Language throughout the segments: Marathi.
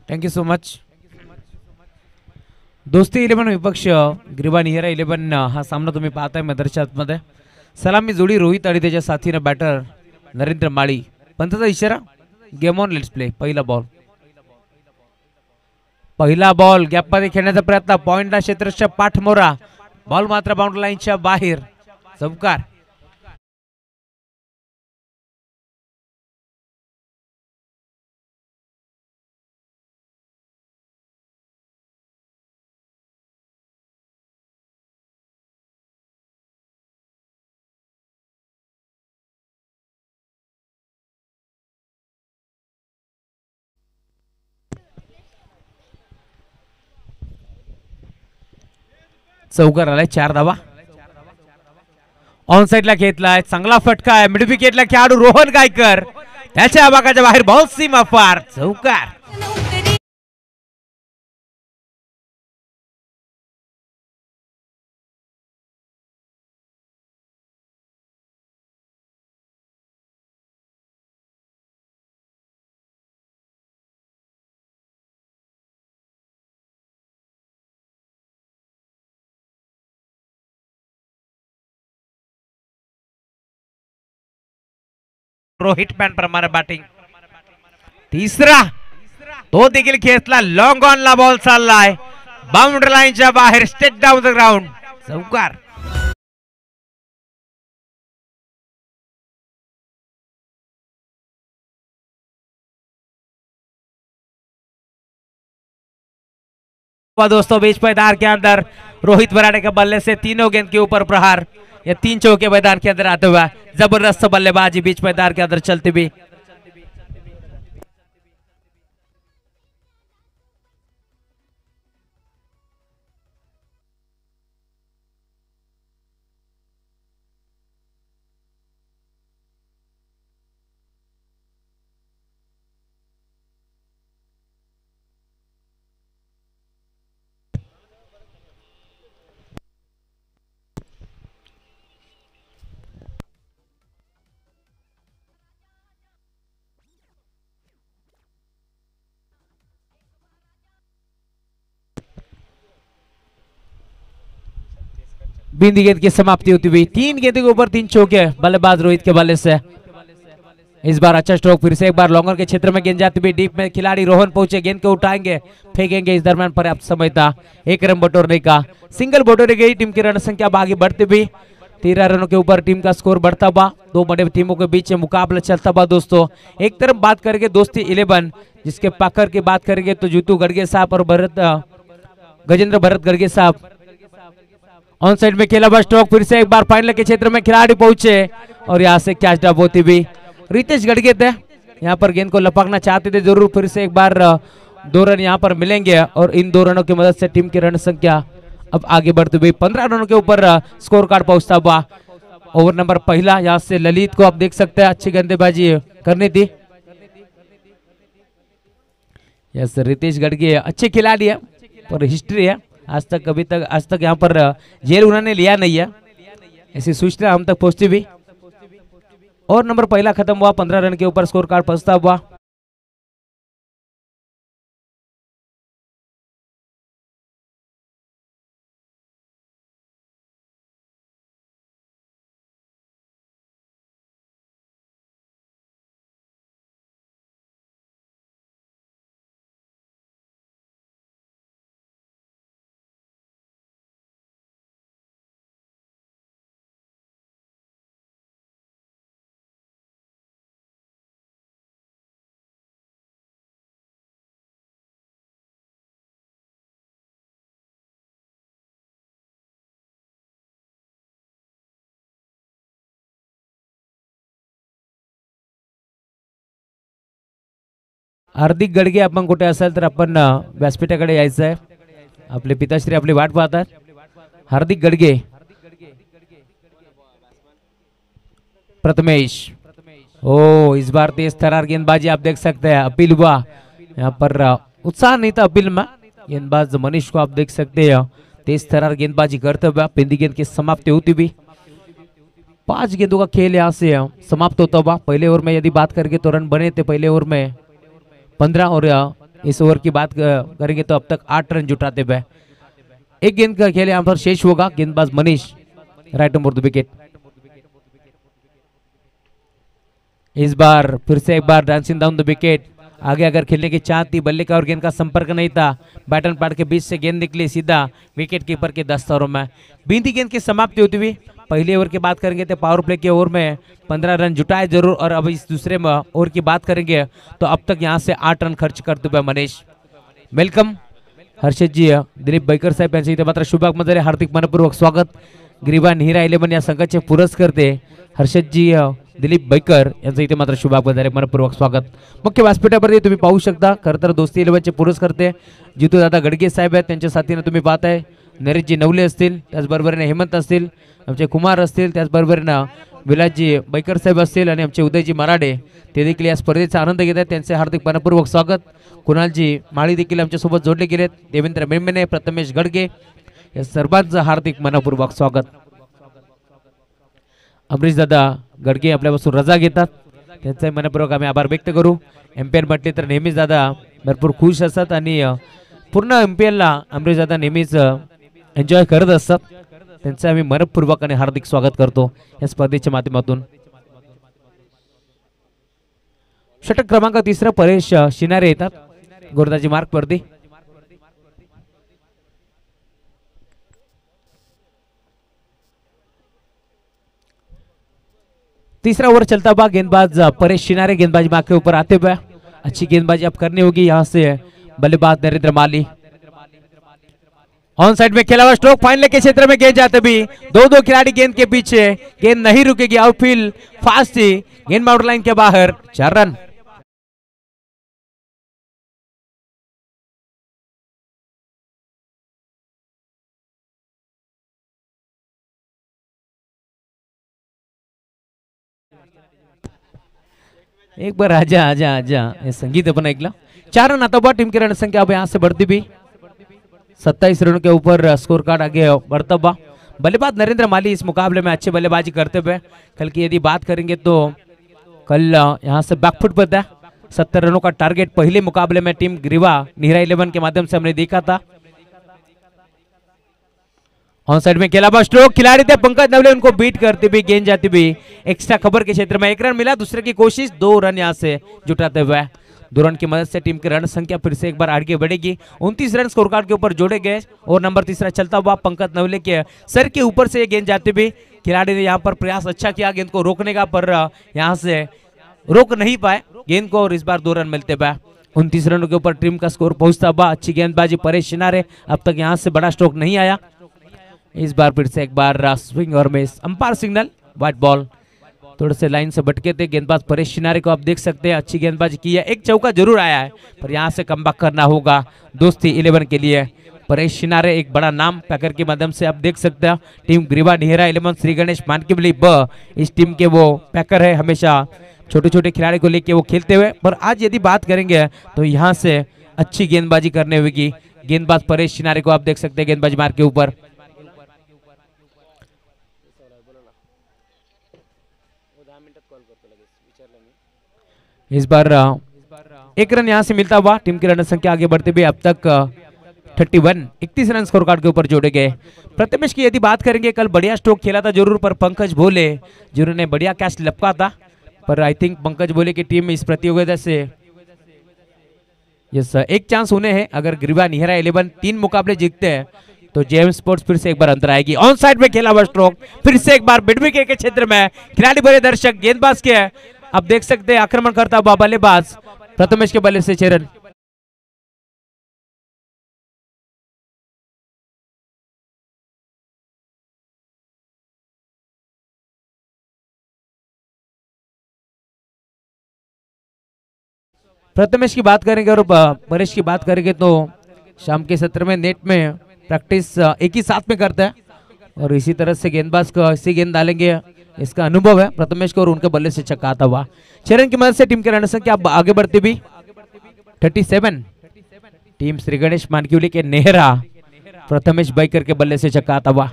Thank you so much. दोस्ती 11 विपक्ष ग्रीवा निहेरा 11 हा सामना तुम्ही पाहताय मदरशामध्ये. सलामी जोडी रोहित आणि त्याच्या साथीनं बॅटर नरेंद्र माळी. पंतचा इशारा गेम ऑन लेट्स प्ले. पहिला बॉल गॅपमध्ये खेळण्याचा प्रयत्न. पॉइंटला क्षेत्ररक्षक पाठमोरा. बॉल मात्र बाउंड्री लाईनच्या बाहेर. चौकार. चौकार आलाय. 4 धावा. ऑन साइडला घेतलाय. चांगला फटका आहे. मिड विकेटला खेळाडू रोहन गायकर. त्याच्या आवाकाच्या बाहेर. बॉल सीमा पार. चौकार. रोहित पॅन प्रमाणे बॅटिंग. तिसरा तो देखील खेचला. लॉंग ऑन ला बॉल चाललाय. बाउंड्री लाईनच्या बाहेर. State down the ground. चौकार. दोस्तों बीच मैदान के अंदर रोहित बराड़े के बल्ले से तीनों गेंद के ऊपर प्रहार. ये 3 चौके मैदान के अंदर आते हुए जबरदस्त बल्लेबाजी बीच मैदान के अंदर चलती हुई. बिंदी गेंद की समाप्ति होती हुई. 3 गेंद के ऊपर 3 चौके. बल्लेबाज रोहित के बल्ले से इस बार अच्छा स्ट्रोक. फिर से एक बार लॉन्गर के क्षेत्र में गेंद जाती हुई. डीप में खिलाड़ी रोहन पहुंचे. गेंद को उठाएंगे, फेंकेंगे. इस दरमियान पर्याप्त समय था 1 रन बटोरने का. सिंगल बटोरी गई. टीम की रन संख्या आगे बढ़ती हुई. 13 रनों के ऊपर टीम का स्कोर बढ़ता हुआ. 2 बड़े टीमों के बीच मुकाबला चलता हुआ. दोस्तों एक तरफ बात करेंगे दोस्ती 11 जिसके पाकर की बात करेंगे तो जीतू गड़गे साहब और गजेंद्र भरत गड़गे साहब. ऑन साइड में खेला बस स्ट्रोक. फिर से एक बार फाइनल के क्षेत्र में खिलाड़ी पहुंचे और यहां से कैच ड्रॉप होती हुई. रितेश गड़गे थे यहां पर. गेंद को लपकना चाहते थे जरूर. फिर से एक बार 2 रन यहां पर मिलेंगे और इन 2 रनों की मदद से टीम की रन संख्या अब आगे बढ़ती हुई. 15 रनों के ऊपर स्कोर कार्ड पहुंचता हुआ. ओवर नंबर पहला. यहां से ललित को आप देख सकते हैं अच्छी गेंदबाजी करनी थी. यस रितेश गड़गे अच्छे खिलाड़ी है और हिस्ट्री है. आज तक यहाँ पर जेल उन्होंने लिया नहीं है. ऐसी सूचना हम तक पहुंचती भी. और नंबर पहला खत्म हुआ. 15 रन के ऊपर स्कोर कार्ड पहुंचता हुआ. हार्दिक गडगे आपण कुठे असाल तर आपण व्यासपीठाकडे यायचं आहे. आपले पिताश्री आपली वाट पाहतात. हार्दिक गडगे. प्रथमेश. ओ इस बार तेज तरार गेंदबाजी आप देख सकते हैं. अपील हुआ यहाँ पर. उत्साह नहीं था अपील में. गेंदबाज मनीष को आप देख सकते हैं तेज तरार गेंदबाजी करते हुए. पिंदी गेंद की समाप्ति होती हुई. 5 गेंदों का खेल यहाँ से समाप्त होता हुआ. पहले ओवर में यदि बात करके तो रन बने थे पहले ओवर में 15 और इस ओवर की बात करेंगे तो अब तक 8 रन जुटाते हुए। एक गेंद का खेल यहाँ पर शेष होगा। गेंदबाज Manish right over the wicket. इस बार फिर से एक बार डांसिंग डाउन द विकेट। आगे अगर खेलने की चाह थी, बल्ले का और गेंद का संपर्क नहीं था। बैट एंड पैड के बीच से गेंद निकली सीधा विकेट कीपर के दस्तों में। बीती गेंद की समाप्ति होती हुई पहले ओवर की बात करेंगे तो पावर प्ले के ओवर में 15 रन जुटाए जरूर, और अब इस दूसरे ओवर की बात करेंगे तो अब तक यहां से 8 रन खर्च करते हुए मनीष। वेलकम हर्षद जी, दिलीप बैकर साहेब यांचे इथे मात्र शुभागमन हार्दिक मनपूर्वक स्वागत। ग्रीवा निहिरा 11 या संघाचे पुरस्कर्ते हर्षद जी दिलीप बैकर यांचं इथे मात्र शुभागमन मनपूर्वक स्वागत। मुख्य व्यासपीठावरती तुम्ही पाहू शकता खरं तर दोस्ती 11 चे पुरस्कर्ते जितू दादा गडगे साहेब आहेत, त्यांच्या साथीने तुम्ही पाहताय नरेशजी नवले असतील, त्याचबरोबरीने हेमंत असतील, आमचे कुमार असतील, त्याचबरोबरीने विलासजी बैकर साहेब असतील आणि आमचे उदयजी मराडे ते देखील या स्पर्धेचा आनंद घेत आहेत, त्यांचे हार्दिक मनपूर्वक स्वागत। कुणालजी माळी देखील आमच्यासोबत जोडले गेलेत, देवेंद्र मेमेने, प्रथमेश गडगे या सर्वांचं हार्दिक मनपूर्वक स्वागत। अमरीश दादा गडगे आपल्यापासून रजा घेतात, त्यांचा मनपूर्वक आम्ही आभार व्यक्त करू। एम्पायर म्हटले तर नेहमीच दादा भरपूर खुश असतात आणि पूर्ण एमपीएलला अमरीश दादा नेहमीच एन्जॉय करत असतात, त्यांचं आम्ही मनपूर्वक आणि हार्दिक स्वागत करतो या स्पर्धेच्या माध्यमातून। षटक क्रमांक 3 परेश शिनारे येतात गोरदाजी मार्क वरती। तीसरा ओवर चलता हुआ, गेंदबाज परेश शिनारे गेंदबाजी मार्क के ऊपर आते हुए अच्छी गेंदबाजी अब करनी होगी। यहाँ से बल्लेबाज नरेंद्र माली ऑन साइड में खेला हुआ स्ट्रोक, फाइनल के क्षेत्र में गेंद जाते भी दो खिलाड़ी गेंद के पीछे, गेंद नहीं रुकेगी, आउटफील्ड फास्ट थी, गेंद बाउंड्री लाइन के बाहर, 4 रन। एक बार आजा आजा आजा ये संगीत अपन ऐकला। 4 रन आता हुआ, टीम की रन संख्या अब यहाँ से बढ़ती भी 27 रनों के ऊपर स्कोर कार्ड आगे बढ़ता हुआ। बल्लेबाज नरेंद्र माली इस मुकाबले में अच्छे बल्लेबाजी करते हुए, कल की यदि बात करेंगे तो कल यहाँ से बैकफुट पर था। 70 रनों का टारगेट पहले मुकाबले में टीम ग्रीवा निहिरा 11 के माध्यम से हमने देखा था। ऑन साइड में खेला हुआ स्ट्रोक, खिलाड़ी थे पंकज नवले, उनको बीट करती हुई गेंद जाती हुई एक्स्ट्रा खबर के क्षेत्र में 1 रन मिला, दूसरे की कोशिश 2 रन यहाँ से जुटाते हुए। 2 रन की मदद से टीम की रन संख्या फिर से एक बार आगे बढ़ेगी। 29 रन स्कोर कार्ड के ऊपर जोड़े गए और नंबर 3 चलता हुआ पंकज नवले के सर के ऊपर से ये गेंद जाती हुई, खिलाड़ी ने यहाँ पर प्रयास अच्छा किया गेंद को रोकने का, पर यहाँ से रोक नहीं पाए गेंद को और इस बार 2 रन मिलते हुए 29 रनों के ऊपर टीम का स्कोर पहुंचता हुआ। अच्छी गेंदबाजी परेश शिनारे, अब तक यहाँ से बड़ा स्ट्रोक नहीं आया। इस बार फिर से एक बार स्विंग और miss, umpire signal, white ball. थोड़े से लाइन से भटके थे गेंदबाज परेश शिनारे को, आप देख सकते हैं अच्छी गेंदबाजी की है, एक चौका जरूर आया है पर यहाँ से कमबैक करना होगा दोस्ती 11 के लिए। परेश शिनारे एक बड़ा नाम पैकर के माध्यम से आप देख सकते हैं। टीम ग्रीवा निहिरा 11 श्री गणेश मानकीवली ब इस टीम के वो पैकर है, हमेशा छोटे छोटे खिलाड़ी को लेके वो खेलते हुए, पर आज यदि बात करेंगे तो यहाँ से अच्छी गेंदबाजी करने होगी। गेंदबाज परेश शिनारे को आप देख सकते हैं गेंदबाजी मार्क के ऊपर। इस बार 1 रन यहां से मिलता हुआ, टीम की रन संख्या आगे बढ़ते हुए अब तक 31 रन स्कोर कार्ड के ऊपर जोड़े गए। प्रथमेश की यदि बात करेंगे, कल बढ़िया स्ट्रोक खेला था जरूर, पर पंकज भोले जिन्होंने बढ़िया कैच लपका था, पर आई थिंक पंकज भोले की टीम इस प्रतियोगिता से यस एक चांस उन्हें है। अगर ग्रीवा निहिरा 11 3 मुकाबले जीतते हैं तो जेएम स्पोर्ट्स फिर से एक बार अंदर आएगी। ऑन साइड में खेला हुआ स्ट्रोक, फिर से एक बार मिड विकेट के क्षेत्र में खिलाड़ी बड़े दर्शक गेंदबाज के अब देख सकते हैं आक्रमण करता हुआ बल्लेबाज प्रथमेश के बल्ले से 6 रन। प्रथमेश की बात करेंगे और परेश की बात करेंगे तो शाम के सत्र में नेट में प्रैक्टिस एक ही साथ में करता है और इसी तरह से गेंदबाज को ऐसी गेंद डालेंगे, इसका अनुभव है प्रथमेश को और उनके बल्ले से छक्का आता हुआ। 6 रन की मदद से टीम के रन संख्या आगे बढ़ती भी 37। टीम श्री गणेश मानकीवली के नेहरा प्रथमेश बैकर के बल्ले से छक्का आता हुआ।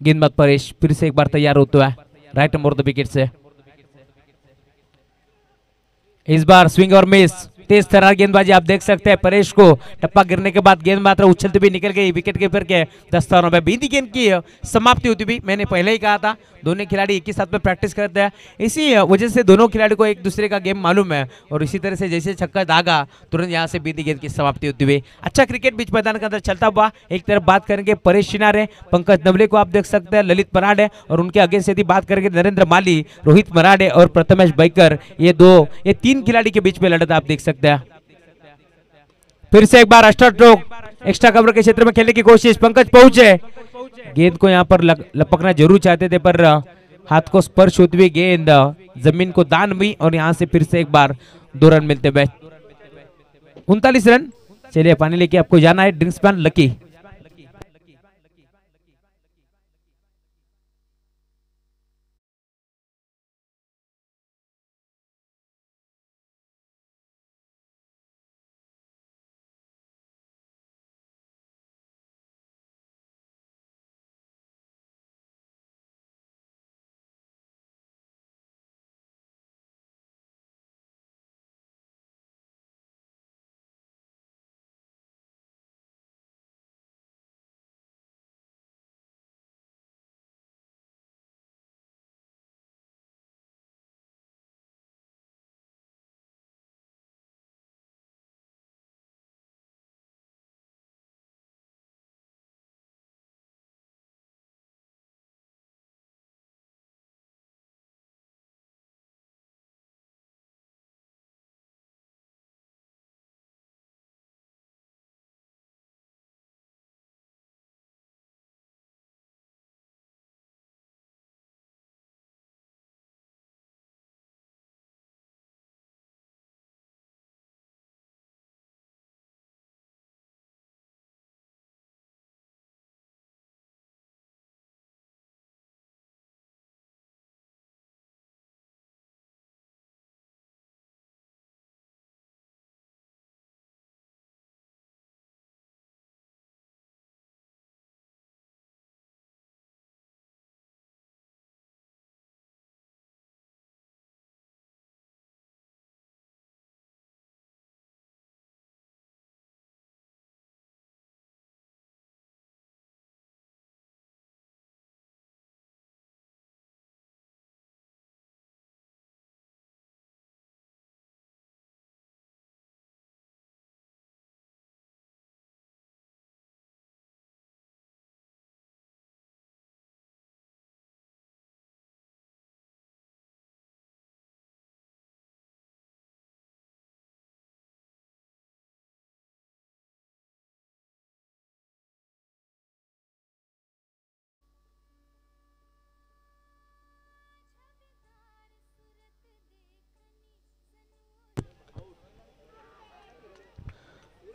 गेंदबाज परेश फिर से एक बार तैयार होता है right over the wicket say. Is bar swing और मिस, तेज तर्रार गेंदबाजी आप देख सकते हैं। परेश को टप्पा गिरने के बाद गेंद मात्र उछलती हुई निकल गई विकेट कीपर के दस्तानों में। बींदी गेंद की समाप्ति होती हुई, मैंने पहले ही कहा था दोनों खिलाड़ी एक ही साथ में प्रैक्टिस करते हैं, इसी वजह से दोनों खिलाड़ी को एक दूसरे का गेम मालूम है। और इसी तरह से जैसे छक्का दागा तुरंत यहाँ से बींदी गेंद की समाप्ति होती हुई। अच्छा क्रिकेट बीच मैदान के अंदर चलता हुआ। एक तरफ बात करेंगे परेश शिनारे, पंकज नवले को आप देख सकते हैं, ललित मराडे, और उनके अगेंस्ट यदि बात करेंगे नरेंद्र माली, रोहित मराडे और प्रथमेश बैकर, ये तीन खिलाड़ी के बीच में लड़त आप देख सकते हैं। फिर से एक बार एक्स्ट्रा कवर के क्षेत्र में खेलने की कोशिश, पंकज पहुंचे, गेंद को यहाँ पर लपकना जरूर चाहते थे पर हाथ को स्पर्श होती हुई गेंद जमीन को दान हुई और यहाँ से फिर से एक बार 2 रन मिलते हुए। 39 रन। चलिए पानी लेके आपको जाना है, ड्रिंक्स मैन लकी।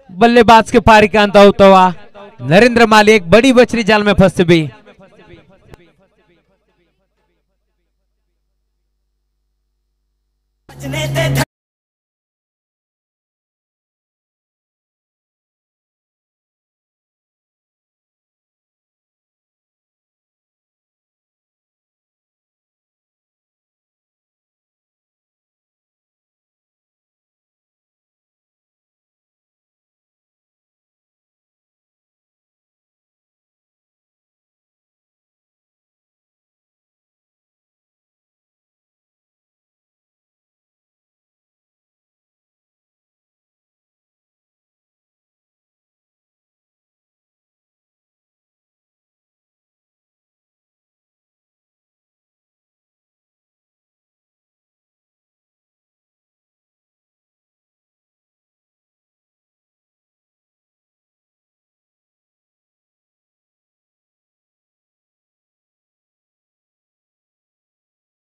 बल्लेबाज के पारी का अंत होता हुआ नरेंद्र माली एक बड़ी बछरी जाल में फंस भी।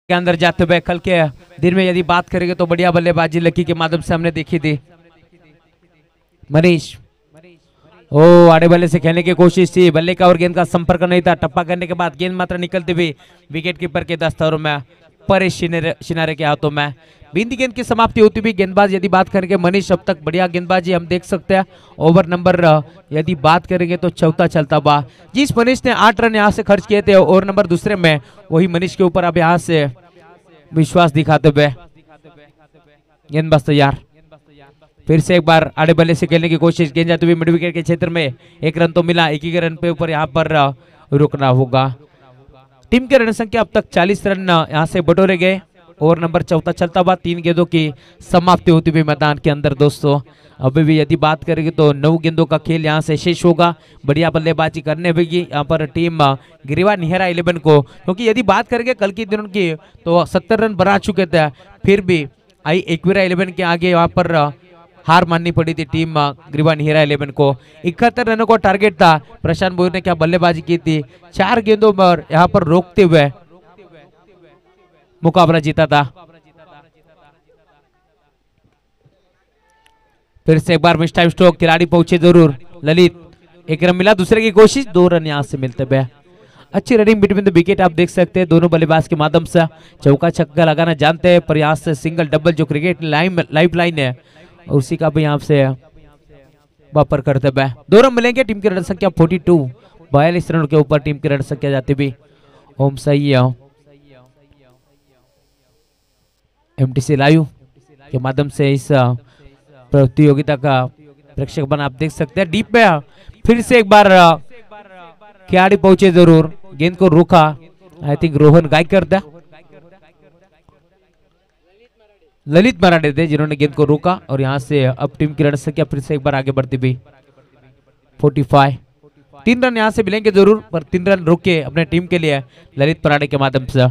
के अंदर जाते हुए कल के दिन में यदि बात करेंगे तो बढ़िया बल्लेबाजी लकी के माध्यम से हमने देखी थी। मनीष आड़े बल्ले से खेलने की कोशिश थी, बल्ले का और गेंद का संपर्क नहीं था, टप्पा करने के बाद गेंद मात्र निकलती हुई विकेट कीपर के दस्तारों में परेश शिनारे के हाथों में। बिंदी गेंद की समाप्ति होती हुई। गेंदबाज यदि बात करेंगे मनीष, अब तक बढ़िया गेंदबाजी हम देख सकते हैं। ओवर नंबर यदि बात करेंगे तो चौथा चलता हुआ। जिस मनीष ने 8 रन यहाँ से खर्च किए थे ओवर नंबर दूसरे में, वही मनीष के ऊपर अब यहाँ से विश्वास दिखाते हुए गेंदबाज तैयार, फिर से एक बार आड़े बल्ले से खेलने की कोशिश, गेंद जाते हुए मिड विकेट के क्षेत्र में, एक रन तो मिला, एक ही रन पे ऊपर यहाँ पर रुकना होगा। टीम के रन संख्या अब तक 40 रन यहाँ से बटोरे गए। ओवर नंबर 14 चलता हुआ, 3 गेंदों की समाप्ति होती हुई मैदान के अंदर। दोस्तों अभी भी यदि बात करेंगे तो 9 गेंदों का खेल यहाँ से शेष होगा। बढ़िया बल्लेबाजी करने होगी यहाँ पर टीम गिरिवा निहरा 11 को, क्योंकि यदि बात करेंगे कल के दिनों की तो 70 रन बना चुके थे, फिर भी आई एक्विरा 11 के आगे यहाँ पर हार माननी पड़ी थी टीम गिरिवा निहरा 11 को। 71 रनों का टारगेट था। प्रशांत बोयर ने क्या बल्लेबाजी की थी, 4 गेंदों पर यहाँ पर रोकते हुए मुकाबला जीता था। फिर से एक बार मिस टाइम स्ट्रोक, खिलाड़ी पहुंचे जरूर, ललित, एक रन मिला, दूसरे की कोशिश, 2 रन यहां से मिलते हुए। अच्छी रनिंग बिटवीन द विकेट आप देख सकते हैं दोनों बल्लेबाज के माध्यम से। चौका छक्का लगाना जानते हैं, पर यहाँ से सिंगल डबल जो क्रिकेट लाइफ लाइन है उसी का भी यहाँ से वापर करते हुए 2 रन मिलेंगे। टीम की रन संख्या 42, 42 रन के ऊपर टीम की रन संख्या जाती भी। ओम सही है, एमटीसी लाइव के माध्यम से इस प्रतियोगिता का प्रेक्षक बन आप देख सकते हैं। डीप में फिर से एक बार खिलाड़ी पहुंचे जरूर, गेंद को रोका, आई थिंक रोहन गायकर था, ललित मराठे थे जिन्होंने गेंद को रोका, और यहां से अब टीम की रन संख्या फिर से एक बार आगे बढ़ती भी 45। 3 रन यहां से मिलेंगे जरूर, पर 3 रन रोके अपने टीम के लिए ललित मराठे के माध्यम से।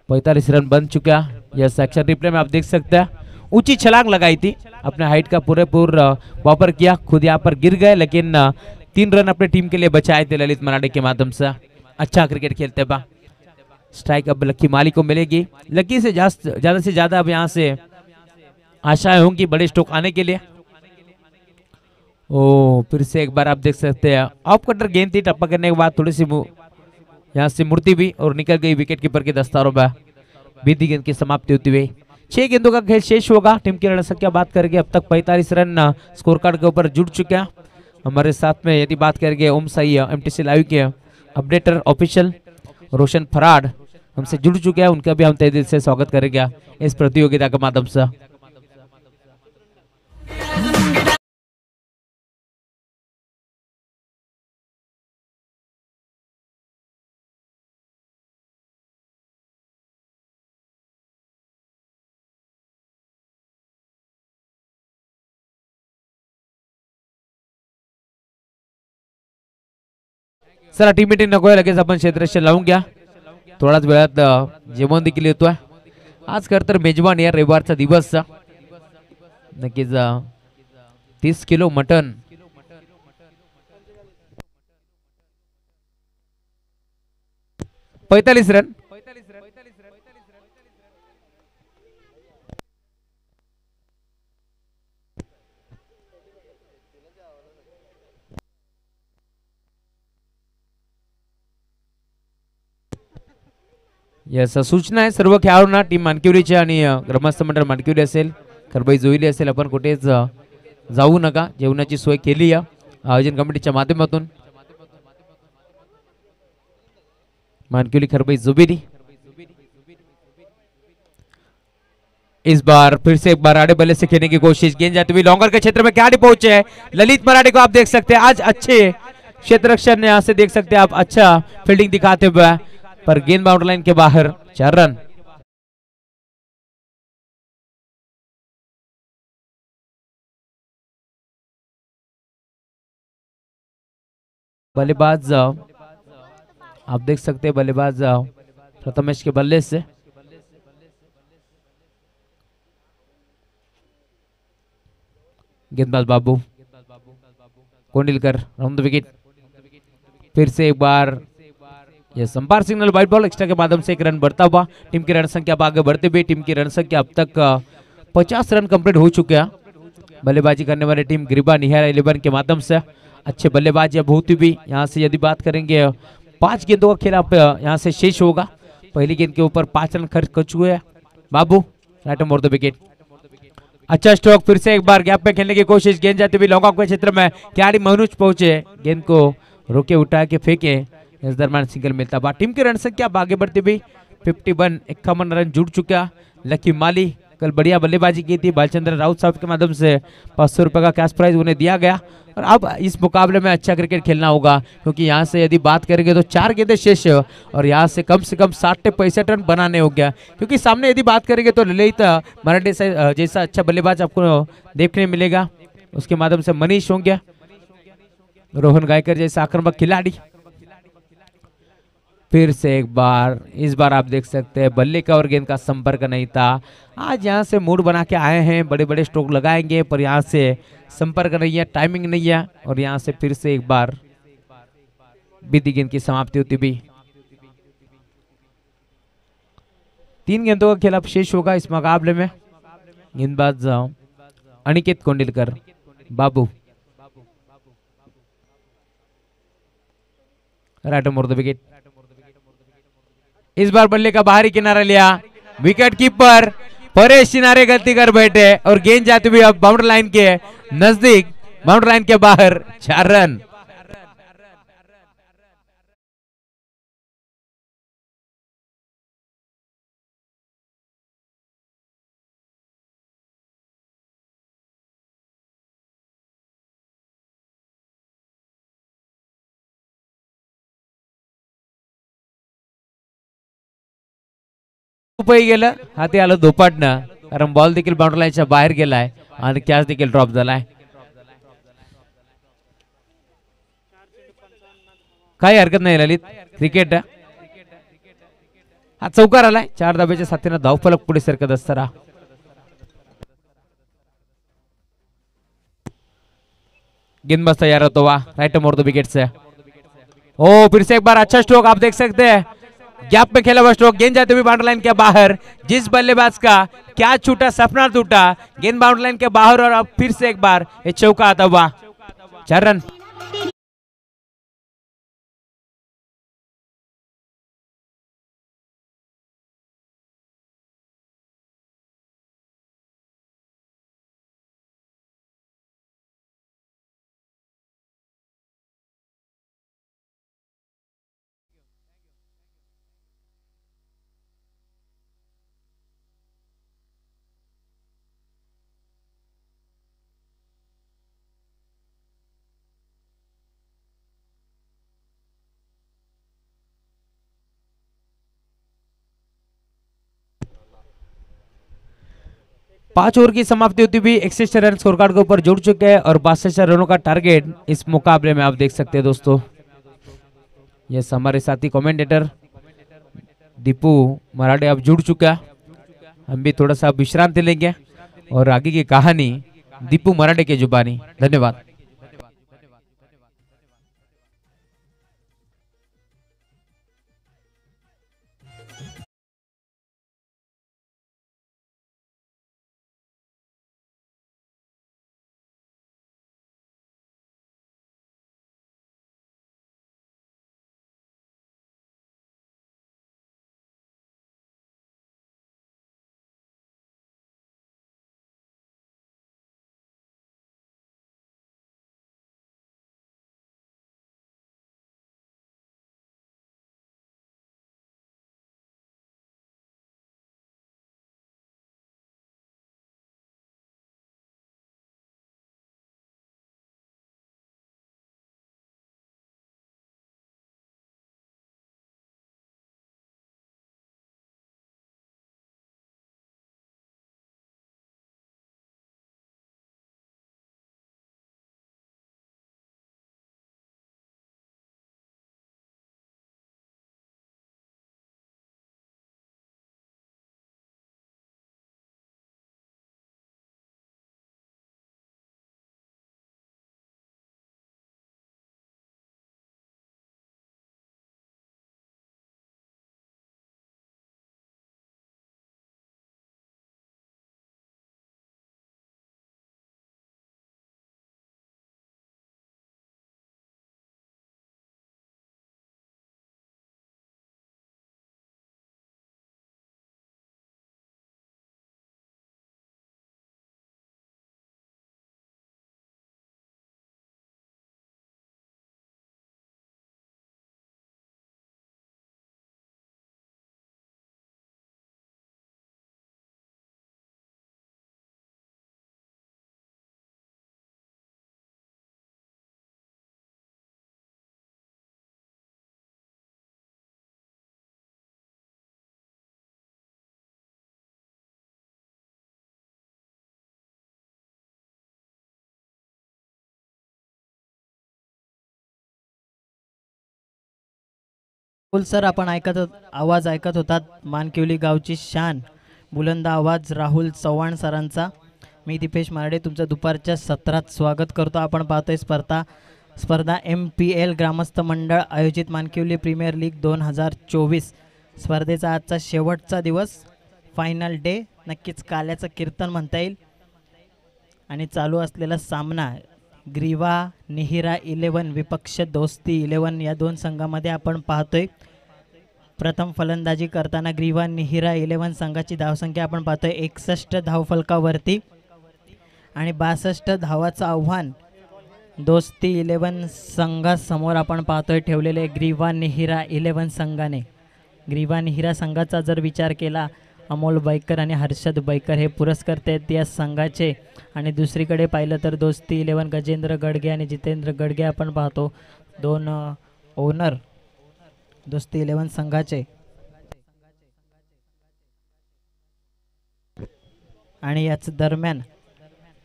45 रन बन चुका। यह सेक्शन रिप्ले में आप देख सकते हैं, ऊंची छलांग लगाई थी, अपने हाइट का पूरा वापर किया, खुद यहाँ पर गिर गए, लेकिन 3 रन अपने टीम के लिए बचाए थे ललित मराठे के माध्यम से। अच्छा क्रिकेट खेलते बा। स्ट्राइक अब लक्की माली को मिलेगी। लक्की से ज्यादा से ज्यादा अब यहाँ से आशाएं होंगी बड़े स्ट्रोक आने के लिए। ओ फिर से एक बार आप देख सकते हैं, ऑफ कटर गेंद थी, टप्पा करने के बाद थोड़ी सी यहाँ से मूर्ति भी और निकल गई विकेट कीपर के दस्तारों में। बीती गेंद की समाप्ति होती हुई 6 गेंदों का खेल शेष होगा। टीम की रन संख्या बात करेंगे अब तक 45 रन स्कोर कार्ड के ऊपर जुड़ चुके हैं। हमारे साथ में यदि बात करेंगे ओम साई एमटीसी लाइव के अपडेटर ऑफिशियल रोशन फराड हमसे जुड़ चुके हैं, उनका भी हम तहे दिल से स्वागत करेंगे इस प्रतियोगिता के माध्यम से। चला टीम मीटिंग नको लगेच आपण क्षेत्ररक्षण लावून घ्या, थोडाच वेळात जेवण देखील येतोय। आज खर तर मेजबान या रविवारचा दिवस नक्कीच 30 किलो मटन, पैतालीस रन, यस सूचना आहे सर्व खेळाडूंना, टीम मानकिवलीची आणि ग्रामस्थ मंडळ मानकिवली असेल, खरबाई जोईली असेल, आपण कुठेच जाऊ नका, जेवणाची सोय केली आहे आयोजन कमिटीच्या माध्यमातून। मानकिवली खरबाई जोबेरी इस बार फिर से एक बार आड़े बल्ले से खेलने की कोशिश, गेंद जाती हुई लॉन्गर के क्षेत्र में खिलाड़ी पहुंचे हैं ललित मराठे को आप देख सकते हैं। आज अच्छे क्षेत्र रक्षण यहां से देख सकते हैं आप, अच्छा फील्डिंग दिखाते हुए, पर गेंद बाउंड्री लाइन के बाहर, 4 रन। बल्लेबाज आप देख सकते हैं, बल्लेबाज प्रथमेश के बल्ले से गेंदबाज बाबू कोंडिलकर राउंड द विकेट। फिर से एक बार यह संपार सिग्नल वाइट बॉल एक्स्ट्रा के माध्यम से 1 रन बढ़ता हुआ। टीम की रन संख्या आगे बढ़ते हुए टीम की रन संख्या अब तक 50 रन कंप्लीट हो चुके हैं। बल्लेबाजी करने वाली टीम गिरिवा निहरा 11 के माध्यम से अच्छे बल्लेबाजी अब होती हुई। यहाँ से यदि बात करेंगे 5 गेंदों का खेल अब यहाँ से शेष होगा। पहली गेंद के ऊपर 5 रन खर्च कर चुके हैं बाबू, राइट मोर द विकेट। अच्छा स्ट्रोक, फिर से एक बार गैप में खेलने की कोशिश, गेंद जाती हुई लॉन्ग ऑफ के क्षेत्र में खिलाड़ी मनुज पहुंचे, गेंद को रोके उठा के फेंके, इस दरम्यान सिंगल मिलता हुआ। टीम की रन संख्या आगे बढ़ती हुई 51 रन जुड़ चुका। लकी माली कल बढ़िया बल्लेबाजी की थी। बालचंद्र राउत साहब के माध्यम से 500 रुपए का कैश प्राइज उन्हें दिया गया। और अब इस मुकाबले में अच्छा क्रिकेट खेलना होगा, क्योंकि यहाँ से यदि बात करेंगे तो 4 गेंदें शेष और यहाँ से कम 60 से 65 रन बनाने हो गया। क्योंकि सामने यदि बात करेंगे तो ललित मराठे से जैसा अच्छा बल्लेबाज आपको देखने मिलेगा, उसके माध्यम से मनीष होंगे, रोहन गायकर जैसा आक्रामक खिलाड़ी। फिर से एक बार, इस बार आप देख सकते हैं बल्ले का और गेंद का संपर्क नहीं था। आज यहाँ से मूड बना के आए हैं, बड़े बड़े स्ट्रोक लगाएंगे, पर यहाँ से संपर्क नहीं है, टाइमिंग नहीं है। और यहाँ से फिर से एक बार बीती गेंद की समाप्ति होती भी। 3 गेंदों का खेल अब शेष होगा इस मुकाबले में। गेंदबाज अनिकेत कोंडिलकर, बाबू राइट मोर द विकेट। इस बार बल्ले का बाहरी किनारा लिया, विकेट कीपर परेश किनारे गलती कर बैठे और गेंद जाती हुई अब बाउंड्री लाइन के नजदीक, बाउंड्री लाइन के बाहर। 4 रन। गेलं हाती आलं धोपाटणं, कारण बॉल देखील बाउंड्री लाईनच्या बाहेर गेलाय आणि कॅच देखील ड्रॉप झालाय। काही हरकत नाही ललित, क्रिकेट हा चौकार आलाय। 4 धाब्याच्या साथीने धावफलक पुढे सरकत असताना गेंदबाज तैयार होता हुआ राइट मोर द विकेट से। ओ फिर से एक बार अच्छा स्ट्रोक आप देख सकते हैं, गैप में खेला हुआ स्ट्रोक, गेंद जाते हुए बाउंड्री लाइन के बाहर। जिस बल्लेबाज का क्या छूटा सपना टूटा, गेंद बाउंड्री लाइन के बाहर और अब फिर से एक बार ये चौका आता हुआ। 4 रन। पांच ओवर की समाप्ति होती हुई 61 रन स्कोर कार्ड के ऊपर जुड़ चुके हैं और 62 रनों का टारगेट इस मुकाबले में आप देख सकते हैं दोस्तों। यस, हमारे साथी कमेंटेटर दीपू मराठे अब जुड़ चुका, हम भी थोड़ा सा विश्रांति लेंगे और आगे की कहानी दीपू मराठे की जुबानी। धन्यवाद। बोल सर, आपण आवाज ऐकत होतात मानकिवली गावची शान बुलंद आवाज राहुल चव्हाण सरांचा. मी दीपेश मारडे तुमचं दुपारच्या सत्रात स्वागत करतो. आपण पाहतोय स्पर्धा MPL ग्रामस्थ मंडळ आयोजित मानकिवली प्रीमियर लीग 2024 स्पर्धेचा आजचा शेवटचा दिवस, फायनल डे. नक्कीच काल्याचं कीर्तन म्हणता येईल. आणि चालू असलेला सामना ग्रीवा निहिरा 11 विपक्ष दोस्ती 11 या दोन संघामध्ये आपण पाहतोय. प्रथम फलंदाजी करताना ग्रीवा निहिरा 11 संघाची धावसंख्या आपण पाहतोय 61 धावफलकावरती आणि 62 धावाचं आव्हान दोस्ती 11 संघासमोर आपण पाहतोय ठेवलेले ग्रीवा निहिरा 11 संघाने. ग्रीवा निहिरा संघाचा जर विचार केला, अमोल बैकर आणि हर्षद बैकर हे पुरस्कर्ते आहेत या संघाचे. आणि दुसरीकडे पाहिलं तर दोस्ती 11 गजेंद्र गडगे आणि जितेंद्र गडगे आपण पाहतो, दोन ओनर दोस्ती 11 संघाचे. आणि याच दरम्यान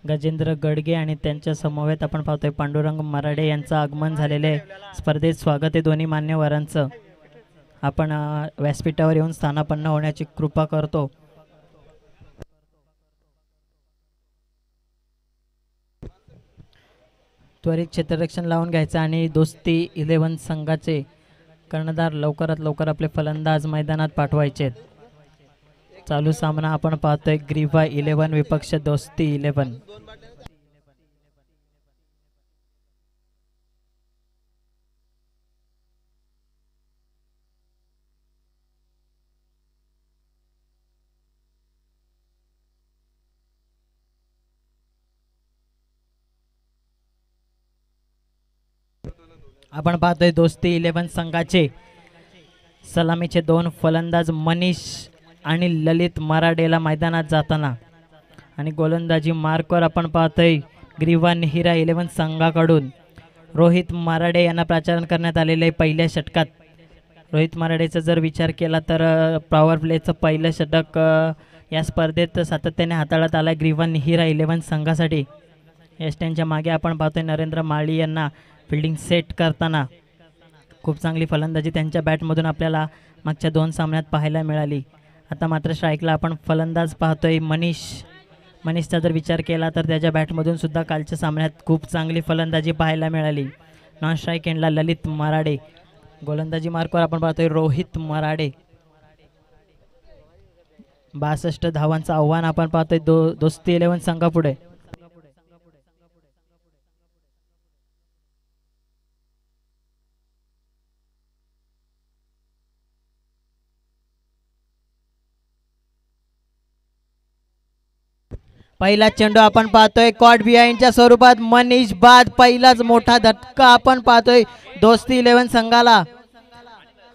गजेंद्र गडगे आणि त्यांच्या समवेत आपण पाहतोय पांडुरंग मराडे यांचं आगमन झालेले. स्पर्धेत स्वागत आहे दोन्ही मान्यवरांचं. आपण व्यासपीठावर येऊन स्थानापन्न होण्याची कृपा करतो. त्वरित क्षेत्ररक्षण लावून घ्यायचं आणि दोस्ती 11 संघाचे कर्णधार लवकरात लवकर आपले फलंदाज मैदानात पाठवायचे. चालू सामना आपण पाहतोय ग्रीवा 11 विपक्ष दोस्ती 11. आपण पाहतोय दोस्ती 11 संघाचे सलामीचे दोन फलंदाज मनीष आणि ललित मराडेला मैदानात जाताना. आणि गोलंदाजी मार्कवर आपण पाहतोय ग्रीवा निहिरा 11 संघाकडून रोहित मराडे यांना प्राचारण करण्यात आलेले पहिल्या षटकात. रोहित मराडेचा जर विचार केला तर पॉवर प्लेचं पहिलं षटक या स्पर्धेत सातत्याने हाताळत आला ग्रीवा निहिरा 11 संघासाठी. यष्ट्यांच्या मागे आपण पाहतोय नरेंद्र माळी यांना फिल्डिंग सेट करताना. खूप चांगली फलंदाजी त्यांच्या बॅटमधून आपल्याला मागच्या दोन सामन्यात पाहायला मिळाली. आता मात्र स्ट्राईकला आपण फलंदाज पाहतोय मनीषचा जर विचार केला तर त्याच्या बॅटमधून सुद्धा कालच्या सामन्यात खूप चांगली फलंदाजी पाहायला मिळाली. नॉन स्ट्राईक एंडला ललित मराडे. गोलंदाजी मार्कवर आपण पाहतोय रोहित मराडे. 62 धावांचं आव्हान आपण पाहतोय दोस्ती 11 संघापुढे. पहिला चेंडू आपण पाहतोय कॉट बिहाइंडच्या स्वरूपात मनीष बाद. पहिलाच मोठा धक्का आपण पाहतोय दोस्ती 11 संघाला.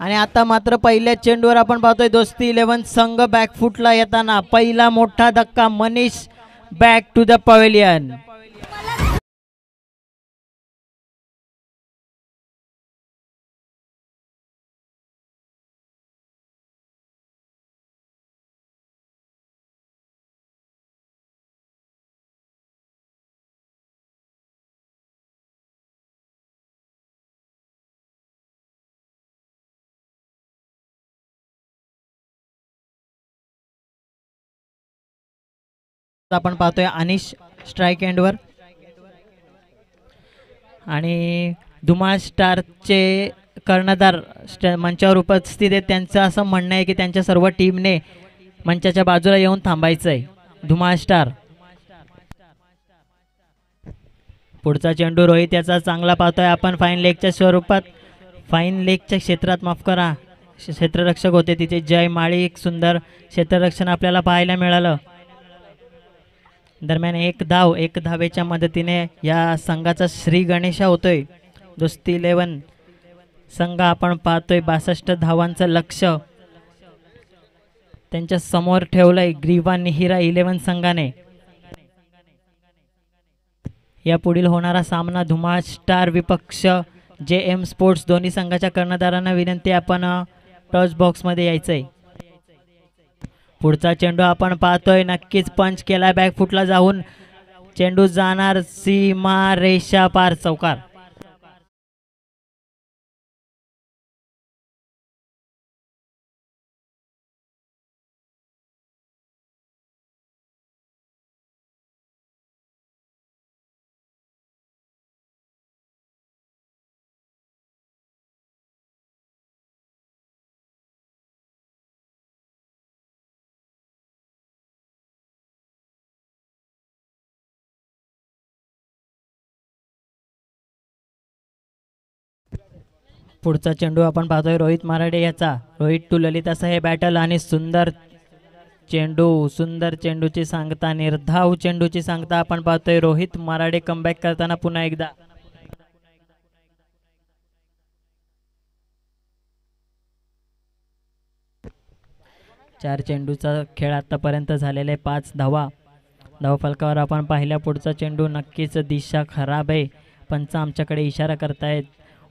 आणि आता मात्र पहिल्या चेंडूवर आपण पाहतोय दोस्ती 11 संघ बॅकफुटला येताना. पहिला मोठा धक्का, Manish back to the pavilion. आपण पाहतोय अनिश स्ट्राइक एंडवर. आणि धुमाळ स्टारचे कर्णधार मंचावर उपस्थित आहेत. त्यांचं असं म्हणणं आहे की त्यांच्या सर्व टीमने मंचाच्या बाजूला येऊन थांबायचं आहे. धुमाळ स्टार. पुढचा चेंडू रोहित याचा चांगला पाहतोय आपण फाईन लेगच्या स्वरूपात. फाईन लेगच्या क्षेत्रात माफ करा क्षेत्ररक्षक होते तिथे जय माळी. एक सुंदर क्षेत्ररक्षण आपल्याला पाहायला मिळालं. दरम्यान एक धावेच्या मदतीने या संघाचा श्री गणेशा होतोय. दोस्ती 11 संघ आपण पाहतोय 62 धावांचं लक्ष त्यांच्या समोर ठेवलंय ग्रीवा निहिरा 11 संघाने. या पुढील होणारा सामना धुमाळ स्टार विपक्ष JM स्पोर्ट्स. दोन्ही संघाच्या कर्णधारांना विनंती आपण टॉस बॉक्समध्ये यायचंय. पुढचा चेंडू आपण पाहतोय नक्कीच पंच केला बॅकफुटला जाऊन. चेंडू जाणार सीमा रेषा पार चौकार. पुढचा चेंडू आपण पाहतोय रोहित माराडे याचा. रोहित टू ललित असं हे बॅटल आणि सुंदर चेंडूची सांगता, निर्धाव चेंडूची सांगता आपण पाहतोय. रोहित माराडे कमबॅक करताना पुन्हा एकदा. चार चेंडूचा खेळ आतापर्यंत झालेला आहे. 5 धावा. धावफलकावर आपण पाहिल्या पुढचा चेंडू नक्कीच दिशा खराब आहे. पंच आमच्याकडे इशारा करतायत.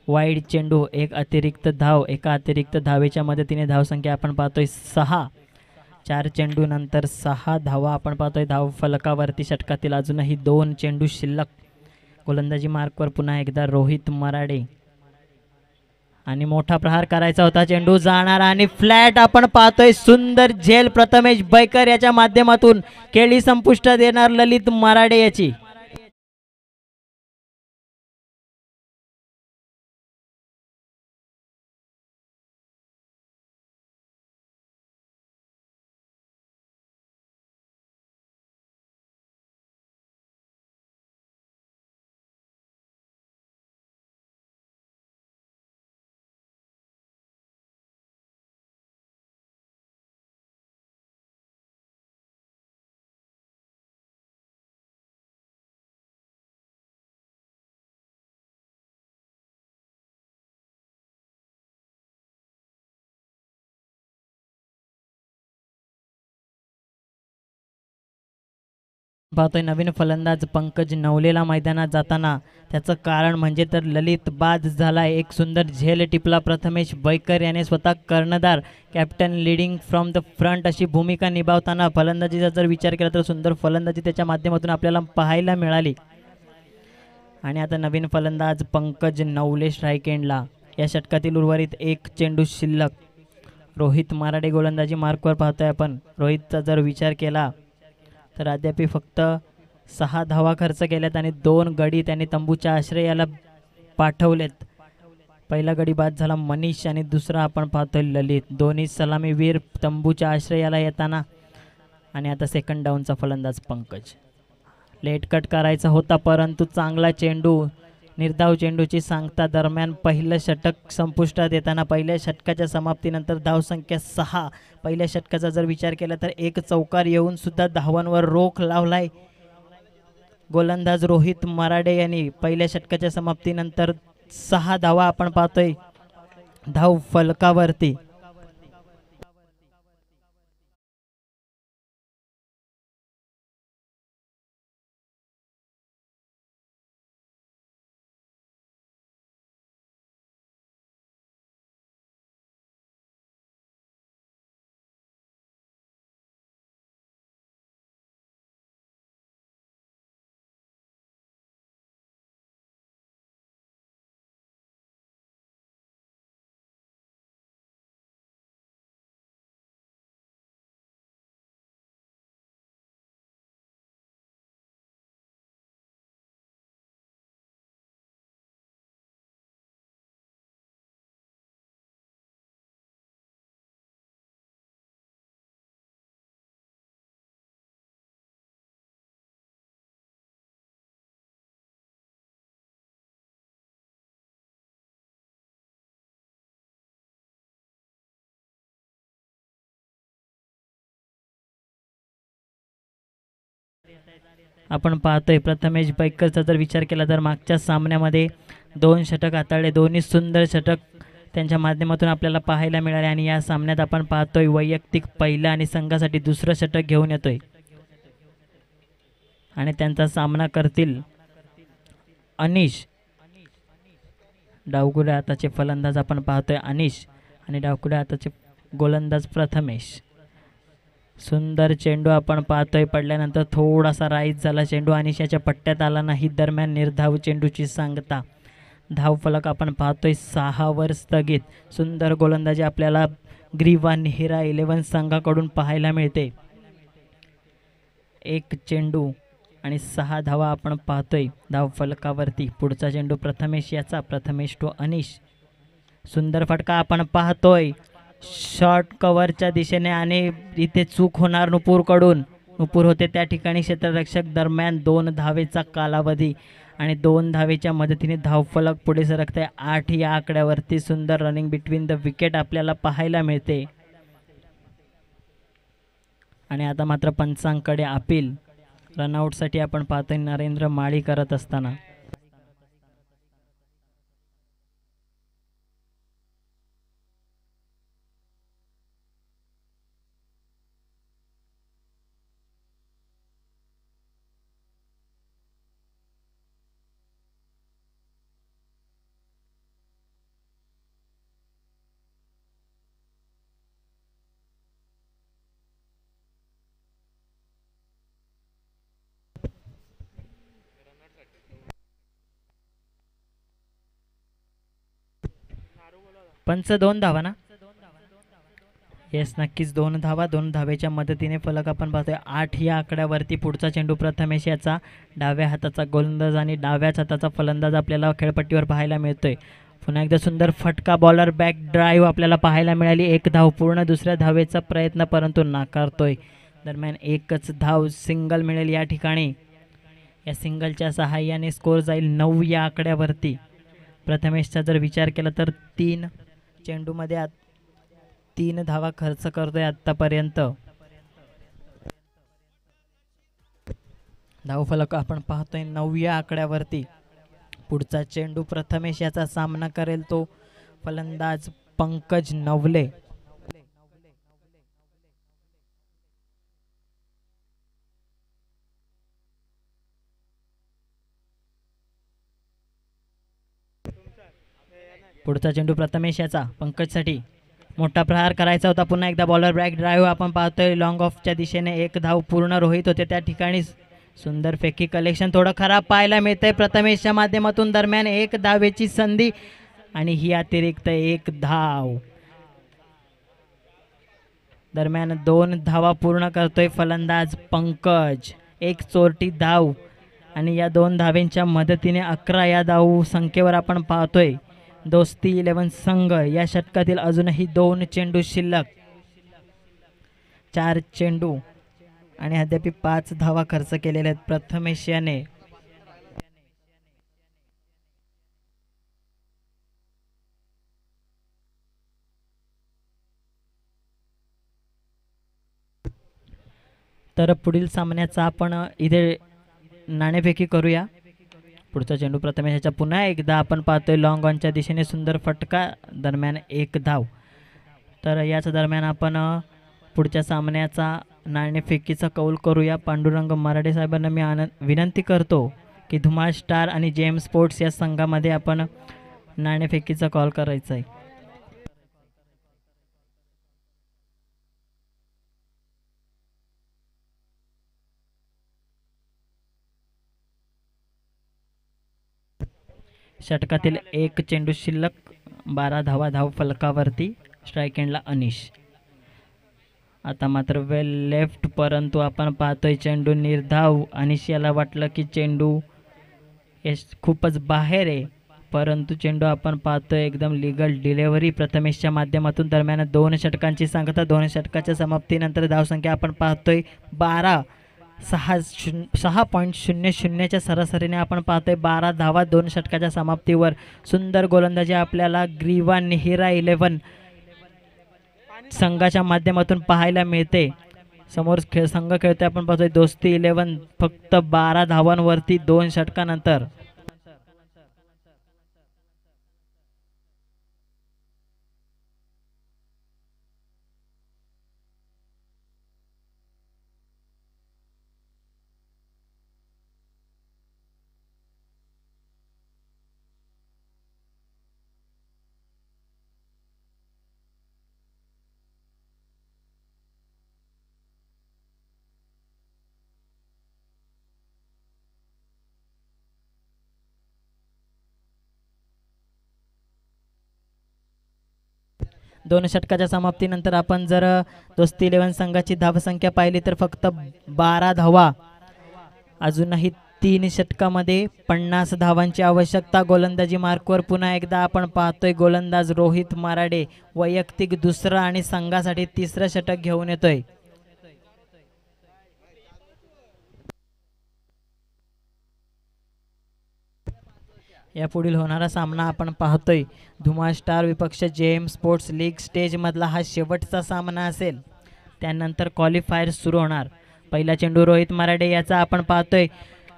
वाईड चेंडू, एक अतिरिक्त धाव. एका अतिरिक्त धावेच्या मदतीने धावसंख्या आपण पाहतोय 6. 4 चेंडू नंतर 6 धावा आपण पाहतोय धावफलकावरती. षटकातील अजूनही 2 चेंडू शिल्लक. गोलंदाजी मार्कवर पुन्हा एकदा रोहित मराडे आणि मोठा प्रहार करायचा होता. चेंडू जाणार आणि फ्लॅट आपण पाहतोय. सुंदर झेल प्रथमेश बैकर याच्या माध्यमातून खेळी संपुष्टात देणार ललित मराडे याची. पाहतोय नवीन फलंदाज पंकज नवलेला मैदानात जाताना. त्याचं कारण म्हणजे तर ललित बाद झाला. एक सुंदर झेल टिपला प्रथमेश बैकर याने. स्वतः कर्णधार, captain, leading from the front अशी भूमिका निभावताना फलंदाजीचा जर विचार केला तर सुंदर फलंदाजी त्याच्या माध्यमातून आपल्याला पाहायला मिळाली. आणि आता नवीन फलंदाज पंकज नवले स्ट्राईक एंडला. या षटकातील उर्वरित 1 चेंडू शिल्लक. रोहित माराडे गोलंदाजी मार्कवर पाहतोय आपण. रोहितचा जर विचार केला तर अद्याप फक्त 6 धावा खर्च केल्यात आणि 2 गडी त्यांनी तंबूच्या आश्रयाला पाठवलेत. पहिला गडी बाद झाला मनीष आणि दुसरा आपण पाहतोय ललित. दोन्ही सलामीवीर तंबूच्या आश्रयाला येताना. आणि आता सेकंड डाऊनचा फलंदाज पंकज. लेट कट करायचा होता परंतु चांगला चेंडू, निर्धाव चेंडूची सांगता दरम्यान पहिलं षटक संपुष्टात येताना. पहिल्या षटकाच्या समाप्तीनंतर धावसंख्या 6. पहिल्या षटकाचा जर विचार केला तर 1 चौकार येऊन सुद्धा धावांवर रोख लावलाय गोलंदाज रोहित मराडे यांनी. पहिल्या षटकाच्या समाप्तीनंतर 6 धावा आपण पाहतोय धाव फलकावरती. आपण पाहतोय प्रथमेश बैकरचा जर विचार केला तर मागच्या सामन्यामध्ये 2 षटक हाताळले. दोन्ही सुंदर षटक त्यांच्या माध्यमातून आपल्याला पाहायला मिळाले. आणि या सामन्यात आपण पाहतोय वैयक्तिक पहिलं आणि संघासाठी दुसरं षटक घेऊन येतोय. आणि त्यांचा सामना करतील अनिश. डावकुड्या हाताचे फलंदाज आपण पाहतोय अनिश आणि डावकुड्या हाताचे गोलंदाज प्रथमेश. सुंदर चेंडू आपण पाहतोय. पडल्यानंतर थोडासा राईज झाला चेंडू. अनिशाच्या पट्ट्यात आला नाही. दरम्यान निर्धाव चेंडूची सांगता. धावफलक आपण पाहतोय 6 वर स्थगित. सुंदर गोलंदाजी आपल्याला ग्रीवा नेहरा 11 संघाकडून पाहायला मिळते. 1 चेंडू आणि 6 धावा आपण पाहतोय धावफलकावरती. पुढचा चेंडू प्रथमेश याचा. प्रथमेश टू अनिश. सुंदर फटका आपण पाहतोय शॉर्ट कव्हरच्या दिशेने आणि इथे चूक होणार नुपूरकडून. नुपूर होते त्या ठिकाणी क्षेत्ररक्षक. दरम्यान 2 धावेचा कालावधी आणि 2 धावेच्या मदतीने धावफलक पुढे सरकते 8 या आकड्यावरती. सुंदर रनिंग बिटवीन द विकेट आपल्याला पाहायला मिळते. आणि आता मात्र पंचांकडे अपील. रनआउटसाठी आपण पाहतोय नरेंद्र माळी करत असताना. पंच 2 धावा ना. येस नक्कीच 2 धावा. 2 धावेच्या मदतीने फलक आपण पाहतोय 8 या आकड्यावरती. पुढचा चेंडू प्रथमेश याचा. डाव्या हाताचा गोलंदाज आणि डाव्याच हाताचा फलंदाज आपल्याला खेळपट्टीवर पाहायला मिळतोय. पुन्हा एकदा सुंदर फटका बॉलर बॅक ड्राईव्ह आपल्याला पाहायला मिळाली. 1 धाव पूर्ण. दुसऱ्या धावेचा प्रयत्न परंतु नाकारतोय. दरम्यान एकच धाव सिंगल मिळेल या ठिकाणी. या सिंगलच्या सहाय्याने स्कोर जाईल 9 या आकड्यावरती. प्रथमेशचा जर विचार केला तर 3 चेंडूमध्ये 3 धावा खर्च करतोय आतापर्यंत. धावफलक आपण पाहतोय 9 या आकड्यावरती. पुढचा चेंडू प्रथमेश याचा सामना करेल तो फलंदाज पंकज नवले. पुढचा चेंडू प्रथमेश याचा. पंकजसाठी मोठा प्रहार करायचा होता. पुन्हा एकदा बॉलर बॅक ड्राईव्ह आपण पाहतोय लॉंग ऑफच्या दिशेने. 1 धाव पूर्ण. रोहित होते त्या ठिकाणी. सुंदर फेकी कलेक्शन थोडं खराब पाहायला मिळतंय प्रथमेशच्या माध्यमातून. दरम्यान 1 धावेची संधी आणि ही अतिरिक्त 1 धाव. दरम्यान 2 धावा पूर्ण करतोय फलंदाज पंकज. 1 चोरटी धाव आणि या 2 धावेंच्या मदतीने 11 या धाव संख्येवर आपण पाहतोय. दोस्ती 11 संघ या षटकातील अजूनही 2 चेंडू शिल्लक. 4 चेंडू आणि अद्याप 5 धावा खर्च केलेल्या आहेत प्रथमेश याने. तर पुढील सामन्याचा आपण इथे नाणेफेकी करूया. पुढचा चेंडू प्रथमेशच्या. पुन्हा एकदा आपण पाहतोय लॉंग ऑनच्या दिशेने सुंदर फटका. दरम्यान 1 धाव. तर याच दरम्यान आपण पुढच्या सामन्याचा नाणेफेकीचा कौल करूया. पांडुरंग मराठे साहेबांना मी विनंती करतो की धुमाळ स्टार आणि जेम स्पोर्ट्स या संघामध्ये आपण नाणेफेकीचा कॉल करायचा आहे. षटकातील 1 चेंडू शिल्लक. 12 धावा धाव फलकावरती. स्ट्राईक एंडला अनिश. आता मात्र वेल लेफ्ट परंतु आपण पाहतोय चेंडू निर्धाव. अनिश याला वाटलं की चेंडू खूपच बाहेर आहे परंतु चेंडू आपण पाहतोय एकदम लिगल डिलेव्हरी प्रथमेशच्या माध्यमातून. दरम्यान 2 षटकांची सांगता. 2 षटकाच्या समाप्तीनंतर धावसंख्या आपण पाहतोय 12. 6.00च्या सरासरीने आपण पाहतोय 12 धावा 2 षटकाच्या समाप्तीवर. सुंदर गोलंदाजी आपल्याला ग्रीवा नेहिरा 11 संघाच्या माध्यमातून पाहायला मिळते. समोर संघ खेळतोय आपण पाहतोय दोस्ती 11 फक्त 12 धावांवरती 2 षटकानंतर. दोन षटकाच्या समाप्तीनंतर आपण जर दोस्ती 11 संघाची धावसंख्या पाहिली तर फक्त 12 धावा. अजूनही 3 षटकामध्ये 50 धावांची आवश्यकता. गोलंदाजी मार्कवर पुन्हा एकदा आपण पाहतोय गोलंदाज रोहित मराडे वैयक्तिक दुसरं आणि संघासाठी 3रं षटक घेऊन येतोय. यापुढील होणारा सामना आपण पाहतोय धुमाळ स्टार विपक्ष जेएम स्पोर्ट्स लीग स्टेजमधला हा शेवटचा सामना असेल. त्यानंतर क्वालिफायर सुरू होणार. पहिला चेंडू रोहित मराठे याचा आपण पाहतोय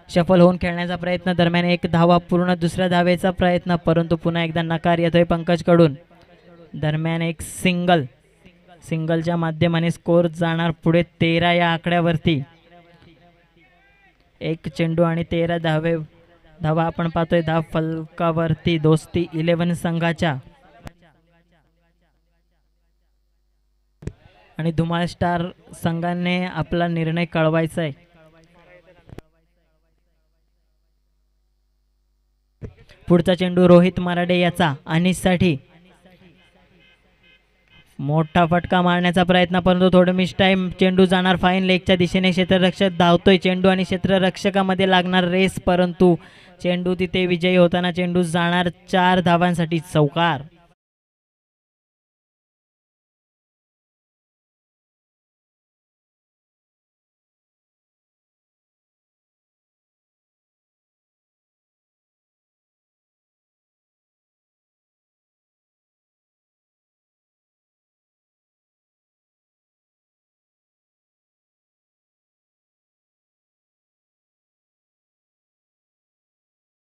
शफल होऊन खेळण्याचा प्रयत्न, दरम्यान एक धावा पूर्ण, दुसऱ्या धावेचा प्रयत्न, परंतु पुन्हा एकदा नकार येतोय पंकजकडून. दरम्यान एक सिंगलच्या माध्यमाने स्कोर जाणार पुढे 13 या आकड्यावरती. एक चेंडू आणि 13 धावा आपण पाहतोय धाव फलकावरती दोस्ती 11 संघाच्या. आणि धुमाळ स्टार संघाने आपला निर्णय कळवायचा आहे. पुढचा चेंडू रोहित मराठे याचा अनिससाठी मोठा फटका मारण्याचा प्रयत्न, परंतु थोडं मिस टाइम. चेंडू जाणार फाईन लेगच्या दिशेने. क्षेत्ररक्षक धावतोय. चेंडू आणि क्षेत्ररक्षकामध्ये लागणार रेस, परंतु चेंडू तिथे विजयी होताना चेंडू जाणार 4 धावांसाठी चौकार.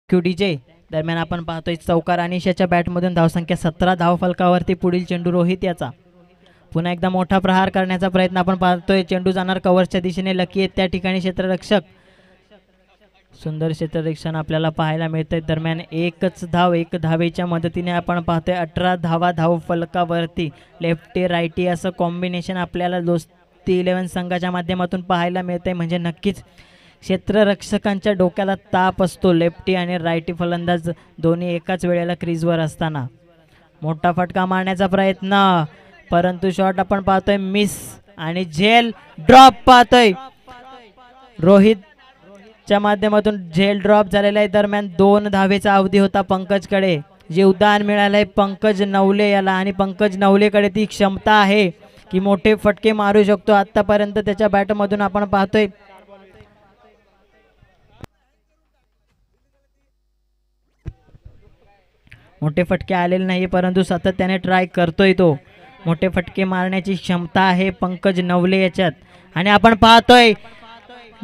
क्यूडीजे दरम्यान आपण पाहतोय चौकार. अनिशाच्या बॅटमधून धावसंख्या 17 धाव फलकावरती. पुढील चेंडू रोहित याचा. पुन्हा एकदा मोठा प्रहार करण्याचा प्रयत्न आपण पाहतोय. चेंडू जाणार कव्हरच्या दिशेने. लकी त्या ठिकाणी क्षेत्ररक्षक. सुंदर क्षेत्ररक्षण आपल्याला पाहायला मिळतंय. दरम्यान एकच धावेच्या मदतीने आपण पाहतोय 18 धावा धाव फलकावरती. लेफ्टी राईटी असं कॉम्बिनेशन आपल्याला दोस्ती 11 संघाच्या माध्यमातून पाहायला मिळतंय. म्हणजे नक्कीच क्षेत्ररक्षकांच्या डोक्याला ताप असतो. लेफ्टी आणि राईटी फलंदाज दोन्ही एकाच वेळेला क्रीजवर असताना. मोठा फटका मारण्याचा प्रयत्न, परंतु शॉट आपण पाहतोय मिस आणि झेल ड्रॉप पाहतोय. रोहितच्या माध्यमातून झेल ड्रॉप झालेला आहे. दरम्यान 2 धावेचा अवधी होता पंकजकडे. जीवदान मिळालंय पंकज नवले याला. आणि पंकज नवलेकडे ती क्षमता आहे की मोठे फटके मारू शकतो. आतापर्यंत त्याच्या बॅटमधून आपण पाहतोय मोठे फटके आलेले नाही, परंतु सातत्याने ट्राय करतोय तो. मोठे फटके मारण्याची क्षमता आहे पंकज नवले याच्यात. आणि आपण पाहतोय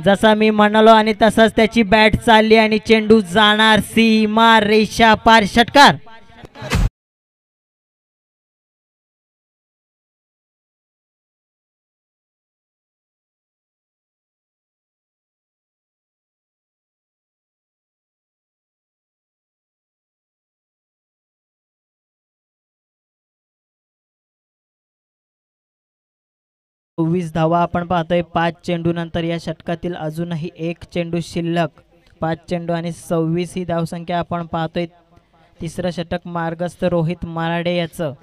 जसा मी म्हणालो आणि तसाच त्याची बॅट चालली आणि चेंडू जाणार सीमा रेषा पार. षटकार. चोवीस धावा आपण पाहतोय 5 चेंडू नंतर. या षटकातील अजूनही एक चेंडू शिल्लक. 5 चेंडू आणि 26 ही धावसंख्या आपण पाहतोय. तिसरं षटक मार्गस्थ रोहित मराठे याचं.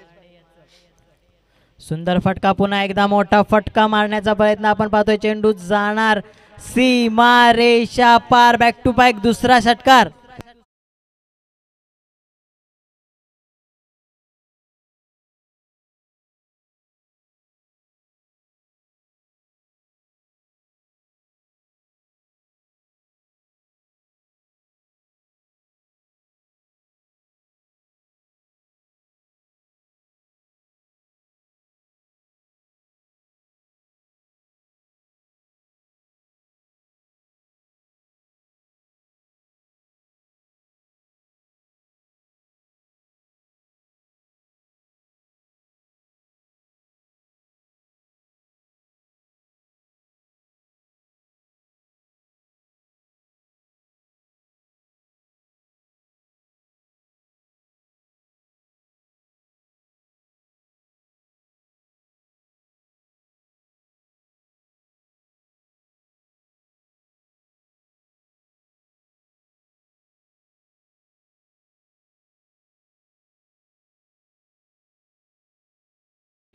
सुंदर फटका. पुन्हा एकदा मोठा फटका मारण्याचा प्रयत्न आपण पाहतोय. चेंडू जाणार सीमा रेषा पार. बॅक टू बॅक दुसरा षटकार.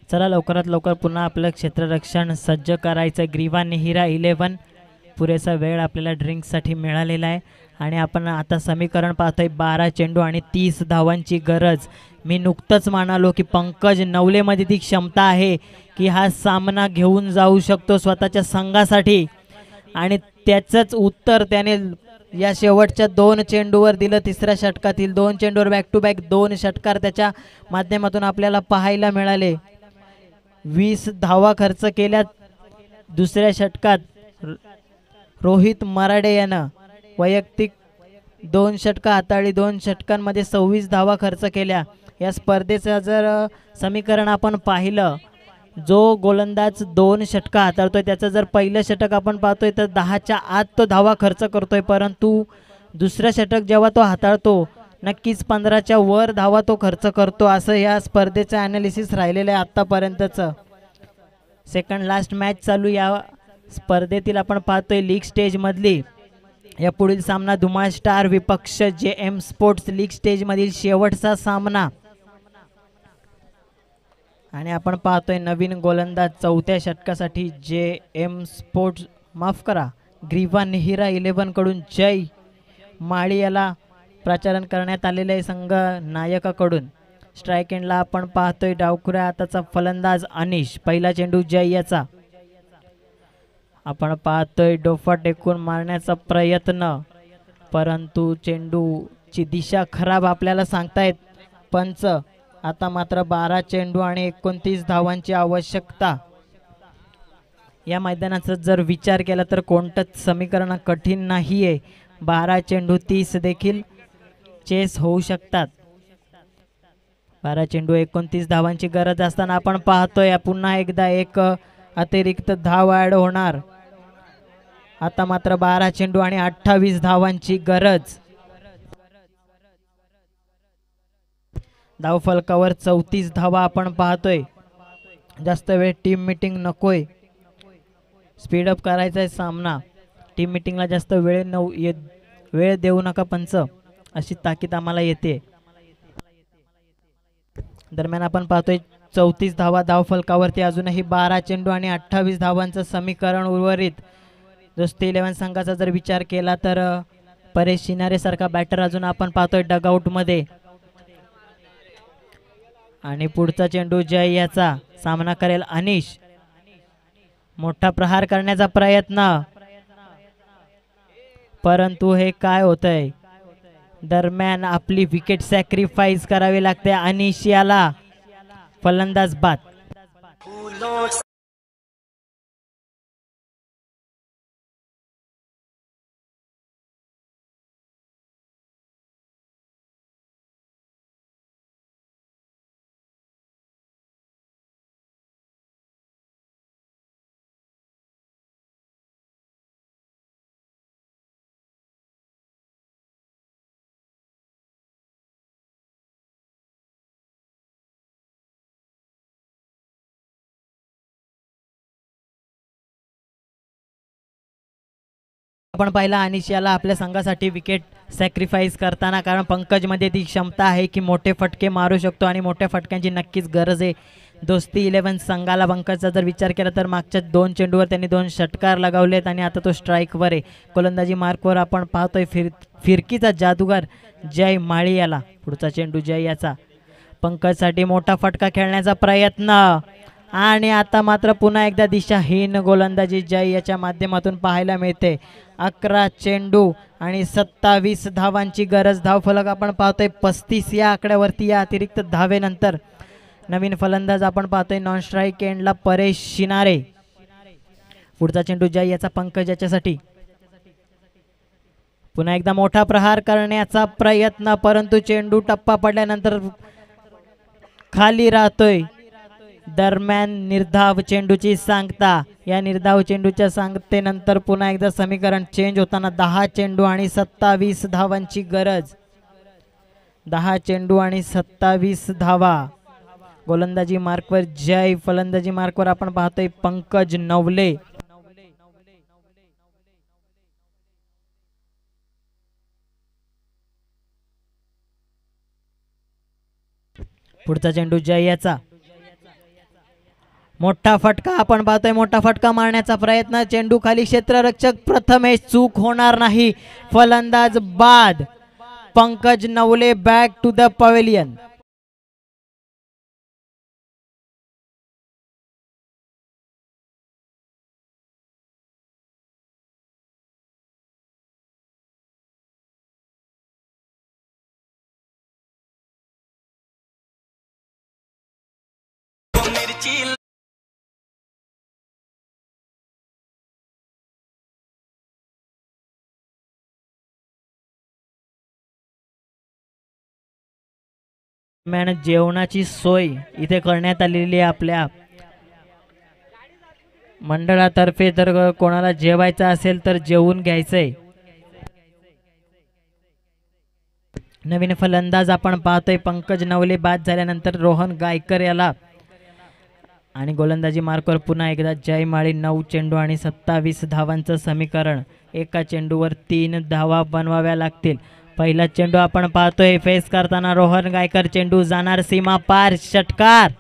चला लवकरात लवकर पुन्हा आपलं क्षेत्ररक्षण सज्ज करायचं. ग्रीवा नेहिरा 11. पुरेसा वेळ आपल्याला ड्रिंकसाठी मिळालेला आहे. आणि आपण आता समीकरण पाहतोय 12 चेंडू आणि 30 धावांची गरज. मी नुकतंच म्हणालो की पंकज नवलेमध्ये ती क्षमता आहे की हा सामना घेऊन जाऊ शकतो स्वतःच्या संघासाठी. आणि त्याचंच उत्तर त्याने या शेवटच्या 2 चेंडूवर दिलं. तिसऱ्या षटकातील 2 चेंडूवर बॅक टू बॅक 2 षटकार त्याच्या माध्यमातून आपल्याला पाहायला मिळाले. 20 धावा खर्च केल्या दुसऱ्या षटकात. रोहित मराडे यानं वैयक्तिक 2 षटकं हाताळली. 2 षटकांमध्ये 26 धावा खर्च केल्या. या स्पर्धेचं जर समीकरण आपण पाहिलं, जो गोलंदाज 2 षटकं हाताळतोय त्याचं जर पहिलं षटक आपण पाहतोय तर 10च्या आत तो धावा खर्च करतोय, परंतु दुसरं षटक जेव्हा तो हाताळतो नक्कीच 15च्या वर धावा तो खर्च करतो, असं या स्पर्धेचं ॲनालिसिस राहिलेलं आहे आत्तापर्यंतचं. सेकंड लास्ट मॅच चालू या स्पर्धेतील आपण पाहतोय लीग स्टेजमधली. या पुढील सामना धुमाळ स्टार विपक्ष JM स्पोर्ट्स लीग स्टेजमधील शेवटचा सामना. आणि आपण पाहतोय नवीन गोलंदाज 4थ्या षटकासाठी JM स्पोर्ट्स माफ करा ग्रीवा नेहिरा 11 कडून जय माळी याला प्रचारण करण्यात आलेले आहे संघ नायकाकडून. स्ट्राईक एंडला आपण पाहतोय डावखुऱ्या हाताचा फलंदाज अनिश. पहिला चेंडू जय याचा. आपण पाहतोय डोफा टेकून मारण्याचा प्रयत्न, परंतु चेंडूची दिशा खराब आपल्याला सांगतायत पंच. आता मात्र 12 चेंडू आणि 29 धावांची आवश्यकता. या मैदानाचा जर विचार केला तर कोणतंच समीकरण कठीण नाही आहे. 12 चेंडू 30 देखील चेस होऊ शकतात. 12 चेंडू 29 धावांची गरज असताना आपण पाहतोय पुन्हा एकदा एक अतिरिक्त धाव ॲड होणार. आता मात्र 12 चेंडू आणि 28 धावांची गरज. धावफलकावर 34 धावा आपण पाहतोय. जास्त वेळ टीम मीटिंग नकोय, स्पीडअप करायचा आहे सामना. टीम मीटिंगला जास्त वेळ देऊ नका पंच, अशी ताकीद आम्हाला येते. दरम्यान आपण पाहतोय 34 धावा धावफलकावरती. अजूनही 12 चेंडू आणि 28 धावांचं समीकरण उर्वरित. दोस्ती 11 संघाचा जर विचार केला तर परेश शिनारे सारखा बॅटर अजून आपण पाहतोय डगआउटमध्ये. आणि पुढचा चेंडू जय याचा. सामना करेल अनिश. मोठा प्रहार करण्याचा प्रयत्न, परंतु हे काय होतंय. दरम्यान आपली विकेट सॅक्रिफाईस करावी लागते अनिश याला. फलंदाज बाद. आपण पाहिला अनिश याला आपल्या संघासाठी विकेट सॅक्रिफाईस करताना, कारण पंकजमध्ये ती क्षमता आहे की मोठे फटके मारू शकतो आणि मोठ्या फटक्यांची नक्कीच गरज आहे दोस्ती 11 संघाला. पंकजचा जर विचार केला तर मागच्या 2 चेंडूवर त्यांनी 2 षटकार लगावलेत आणि आता तो स्ट्राईकवर आहे. गोलंदाजी मार्कवर आपण पाहतोय फिरकीचा जादूगार जय माळी याला. पुढचा चेंडू जय याचा. पंकजसाठी मोठा फटका खेळण्याचा प्रयत्न आणि आता मात्र पुन्हा एकदा दिशाहीन गोलंदाजी जय याच्या माध्यमातून पाहायला मिळते. 11 चेंडू आणि 27 धावांची गरज. धावफलक आपण पाहतोय 35 या आकड्यावरती. या अतिरिक्त धावेनंतर नवीन फलंदाज आपण पाहतोय नॉन स्ट्राईक एंडला परेश शिनारे. पुढचा चेंडू जय याचा. पंकज याच्यासाठी. पुन्हा एकदा मोठा प्रहार करण्याचा प्रयत्न, परंतु चेंडू टप्पा पडल्यानंतर खाली राहतोय. दरम्यान निर्धाव चेंडूची सांगता. या निर्धाव चेंडूच्या सांगतेनंतर पुन्हा एकदा समीकरण चेंज होताना 10 चेंडू आणि 27 धावांची गरज. 10 चेंडू आणि 27 धावा. गोलंदाजी मार्कवर जय. फलंदाजी मार्कवर आपण पाहतोय पंकज नवले. पुढचा चेंडू जय याचा. मोठा फटका आपण पाहतोय. मोठा फटका मारण्याचा प्रयत्न. चेंडू खाली. क्षेत्ररक्षक प्रथमेश. चूक होणार नाही. फलंदाज बाद. Pankaj Navale back to the pavilion. दरम्यान जेवणाची सोय इथे करण्यात आलेली आहे आपल्या मंडळातर्फे. तर कोणाला जेवायचं असेल तर जेवून घ्यायचंय. नवीन फलंदाज आपण पाहतोय पंकज नवले बाद झाल्यानंतर रोहन गायकर याला आणि गोलंदाजी मार्कवर पुन्हा एकदा जय माळी. 9 चेंडू आणि 27 धावांचं समीकरण. एका चेंडूवर 3 धावा बनवाव्या लागतील. पहिला चेंडू आपण पाहतोय फेस करताना रोहन गायकर. चेंडू जाणार सीमा पार, षटकार.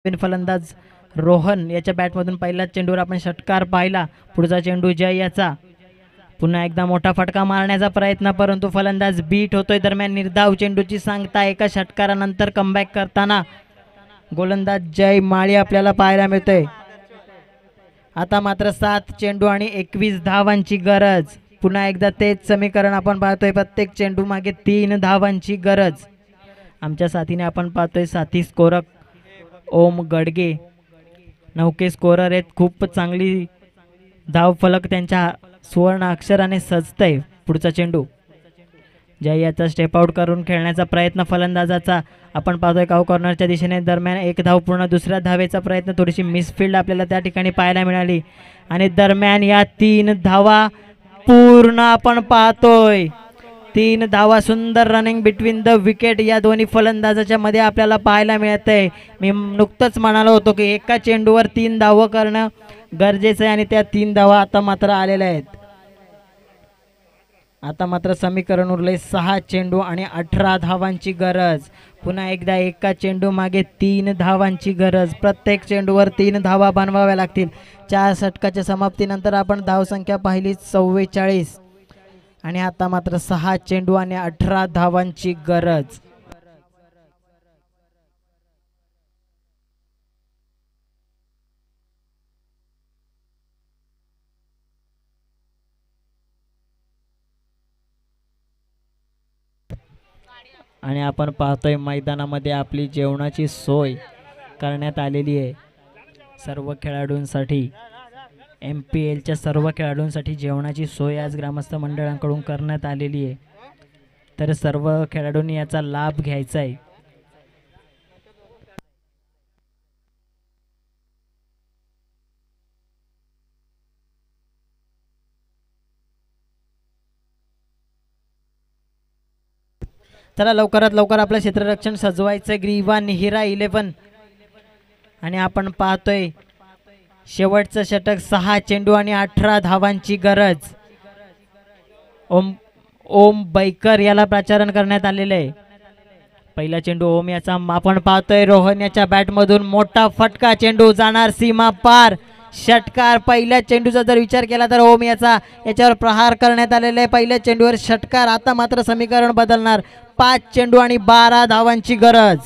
फलंदाज रोहन याच्या बॅटमधून पहिल्याच चेंडूवर आपण षटकार पाहिला. पुढचा चेंडू जय याचा. पुन्हा एकदा मोठा फटका मारण्याचा प्रयत्न, परंतु फलंदाज बीट होतोय. दरम्यान निर्धाव चेंडूची सांगता एका षटकारानंतर कमबॅक करताना गोलंदाज जय माळी आपल्याला पाहायला मिळतोय. आता मात्र 7 चेंडू आणि 21 धावांची गरज. पुन्हा एकदा तेच समीकरण आपण पाहतोय. प्रत्येक चेंडू मागे 3 धावांची गरज. आमच्या साथीने आपण पाहतोय साथी स्कोरक ओम गडगे. नौके स्कोरर आहेत. खूप चांगली धाव फलक त्यांच्या सुवर्ण अक्षराने सजतंय. पुढचा चेंडू जय याचा स्टेप आउट करून खेळण्याचा प्रयत्न फलंदाजाचा आपण पाहतोय काऊ कॉर्नरच्या दिशेने. दरम्यान 1 धाव पूर्ण. दुसऱ्या धावेचा प्रयत्न, थोडीशी मिसफिल्ड आपल्याला त्या ठिकाणी पाहायला मिळाली. आणि दरम्यान या 3 धावा पूर्ण आपण पाहतोय. 3 धावा, सुंदर रनिंग बिटवीन द विकेट या दोन्ही फलंदाजाच्या मध्ये आपल्याला पाहायला मिळतंय. मी नुकतंच म्हणालो होतो की एका चेंडूवर 3 धावा करणं गरजेचं आहे आणि त्या 3 धावा आता मात्र आलेल्या आहेत. आता मात्र समीकरण उरले 6 चेंडू आणि 18 धावांची गरज. पुन्हा एकदा एका चेंडू मागे 3 धावांची गरज. प्रत्येक चेंडूवर 3 धावा बनवाव्या लागतील. 4 षटकाच्या समाप्तीनंतर आपण धावसंख्या पाहिली 44 आणि आता मात्र 6 चेंडू आणि 18 धावांची गरज. आणि आपण पाहतोय मैदानामध्ये आपली जेवणाची सोय करण्यात आलेली आहे सर्व खेळाडूंसाठी. MPLच्या सर्व खेळाडूंसाठी जेवणाची सोय आज ग्रामस्थ मंडळाकडून करण्यात आलेली आहे. तर सर्व खेळाडूंनी याचा लाभ घ्यायचा आहे. चला लवकरात लवकर आपलं क्षेत्ररक्षण सजवायचं. ग्रीवा निहिरा 11 आणि आपण पाहतोय शेवटचं षटक. 6 चेंडू आणि 18 धावांची गरज. ओम बैकर याला प्राचारण करण्यात आलेलं आहे. पहिला चेंडू ओम याचा आपण पाहतोय. रोहन याच्या बॅटमधून मोठा फटका. चेंडू जाणार सीमा पार, षटकार. पहिल्या चेंडूचा जर विचार केला तर ओम याच्यावर प्रहार करण्यात आलेला आहे. पहिल्या चेंडूवर षटकार. आता मात्र समीकरण बदलणार. 5 चेंडू आणि 12 धावांची गरज.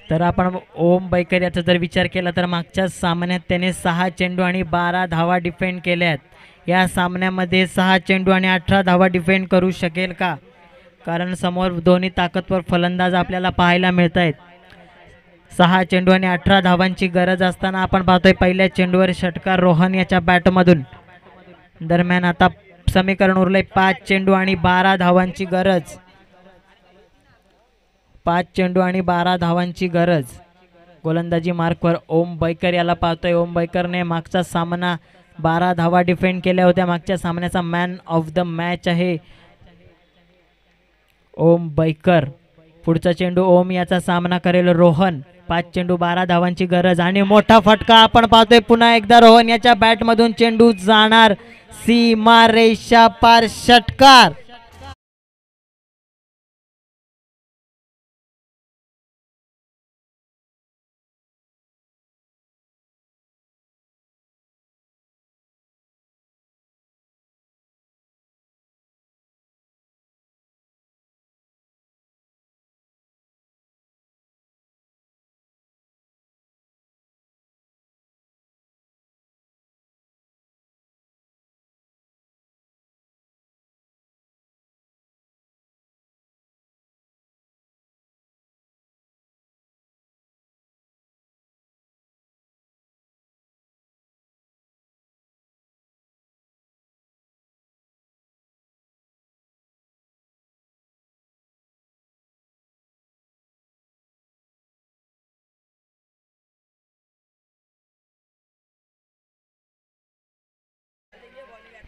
तर आपण ओम बैकर याचा जर विचार केला तर मागच्या सामन्यात त्याने 6 चेंडू आणि 12 धावा डिफेंड केल्या आहेत। या सामन्यामध्ये 6 चेंडू आणि 18 धावा डिफेंड करू शकेल का? कारण समोर दोन्ही ताकदवर फलंदाज आपल्याला पाहायला मिळत आहेत। 6 चेंडू आणि 18 धावांची गरज असताना आपण पाहतोय पहिल्या चेंडूवर षटकार रोहन याच्या बॅटमधून। दरम्यान आता समीकरण उरले 5 चेंडू आणि 12 धावांची गरज। 5 चेंडू आणि 12 धावांची गरज। गोलंदाजी मार्कवर ओम बैकर याला पाहतोय। ओम बैकरने मागचा सामना 12 धावा डिफेंड केल्या होत्या। मागच्या सामन्याचा मॅन ऑफ द मॅच आहे ओम बैकर। पुढचा चेंडू ओम याचा सामना करेल रोहन। 5 चेंडू 12 धावांची गरज आणि मोठा फटका आपण पाहतोय पुन्हा एकदा रोहन याच्या बॅटमधून। चेंडू जाणार सीमा रेषा पार, षटकार।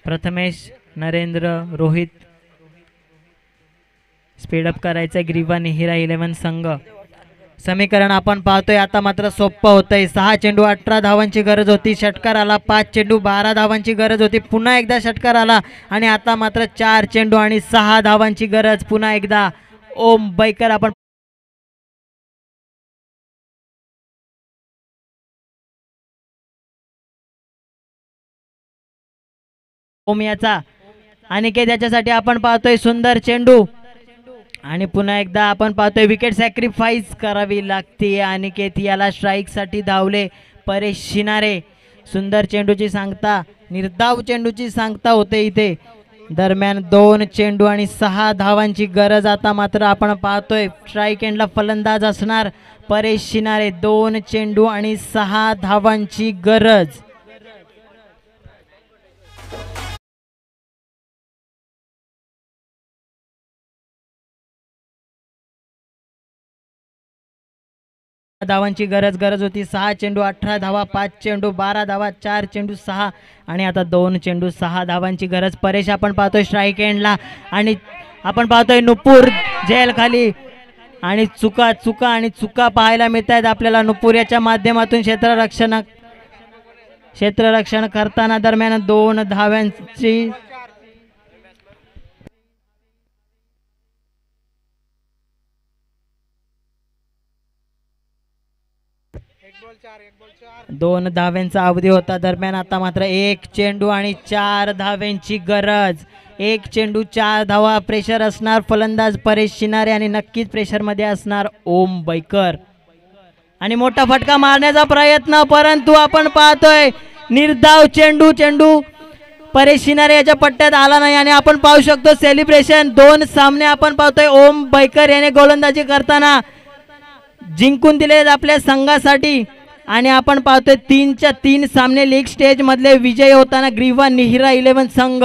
प्रथमेश, नरेंद्र, रोहित स्पीडअप करायचं ग्रीवा निहिरा 11 संघ। समीकरण आपण पाहतोय आता मात्र सोप्पं होतंय। 6 चेंडू 18 धावांची गरज होती, षटकार आला। 5 चेंडू 12 धावांची गरज होती, पुन्हा एकदा षटकार आला। आणि आता मात्र 4 चेंडू आणि 6 धावांची गरज। पुन्हा एकदा ओम बैकर आपण ओम याचा अनिकेत याच्यासाठी आपण पाहतोय सुंदर चेंडू। आणि पुन्हा एकदा आपण पाहतोय विकेट सॅक्रिफाईस करावी लागते। अनिकेत याला स्ट्राईक साठी धावले परेश शिनारे। सुंदर चेंडूची सांगता, निर्धाव चेंडूची सांगता होते इथे। दरम्यान 2 चेंडू आणि 6 धावांची गरज। आता मात्र आपण पाहतोय स्ट्राईक एंडला फलंदाज असणार परेश शिनारे। 2 चेंडू आणि 6 धावांची गरज। धावांची गरज होती। 6 चेंडू 18 धावा, 5 चेंडू 12 धावा, 4 चेंडू 6 आणि आता 2 चेंडू 6 धावांची गरज। परेश आपण पाहतोय स्ट्राईक एंडला आणि आपण पाहतोय नुपूर जेल खाली आणि चुका पाहायला मिळत आहेत आपल्याला नुपूर याच्या माध्यमातून क्षेत्ररक्षण करताना। दरम्यान 2 धावांची दोन धाव्यांचा अवधी होता। दरम्यान आता मात्र 1 चेंडू आणि 4 धाव्यांची गरज। 1 चेंडू 4 धावा। प्रेशर असणार फलंदाज परेश शिनारे आणि नक्कीच प्रेशर मध्ये असणार ओम बैकर। आणि मोठा फटका मारण्याचा प्रयत्न, परंतु आपण पाहतोय निर्धाव चेंडू परेश शिनारे याच्या पट्ट्यात आला नाही। आणि आपण पाहू शकतो सेलिब्रेशन। 2 सामने आपण पाहतोय ओम बैकर याने गोलंदाजी करताना जिंकून दिले आपल्या संघासाठी। आणि आपण पाहतोय 3च्या 3 सामने लीग स्टेज मधले विजय होताना ग्रीवा निहिरा 11 संघ।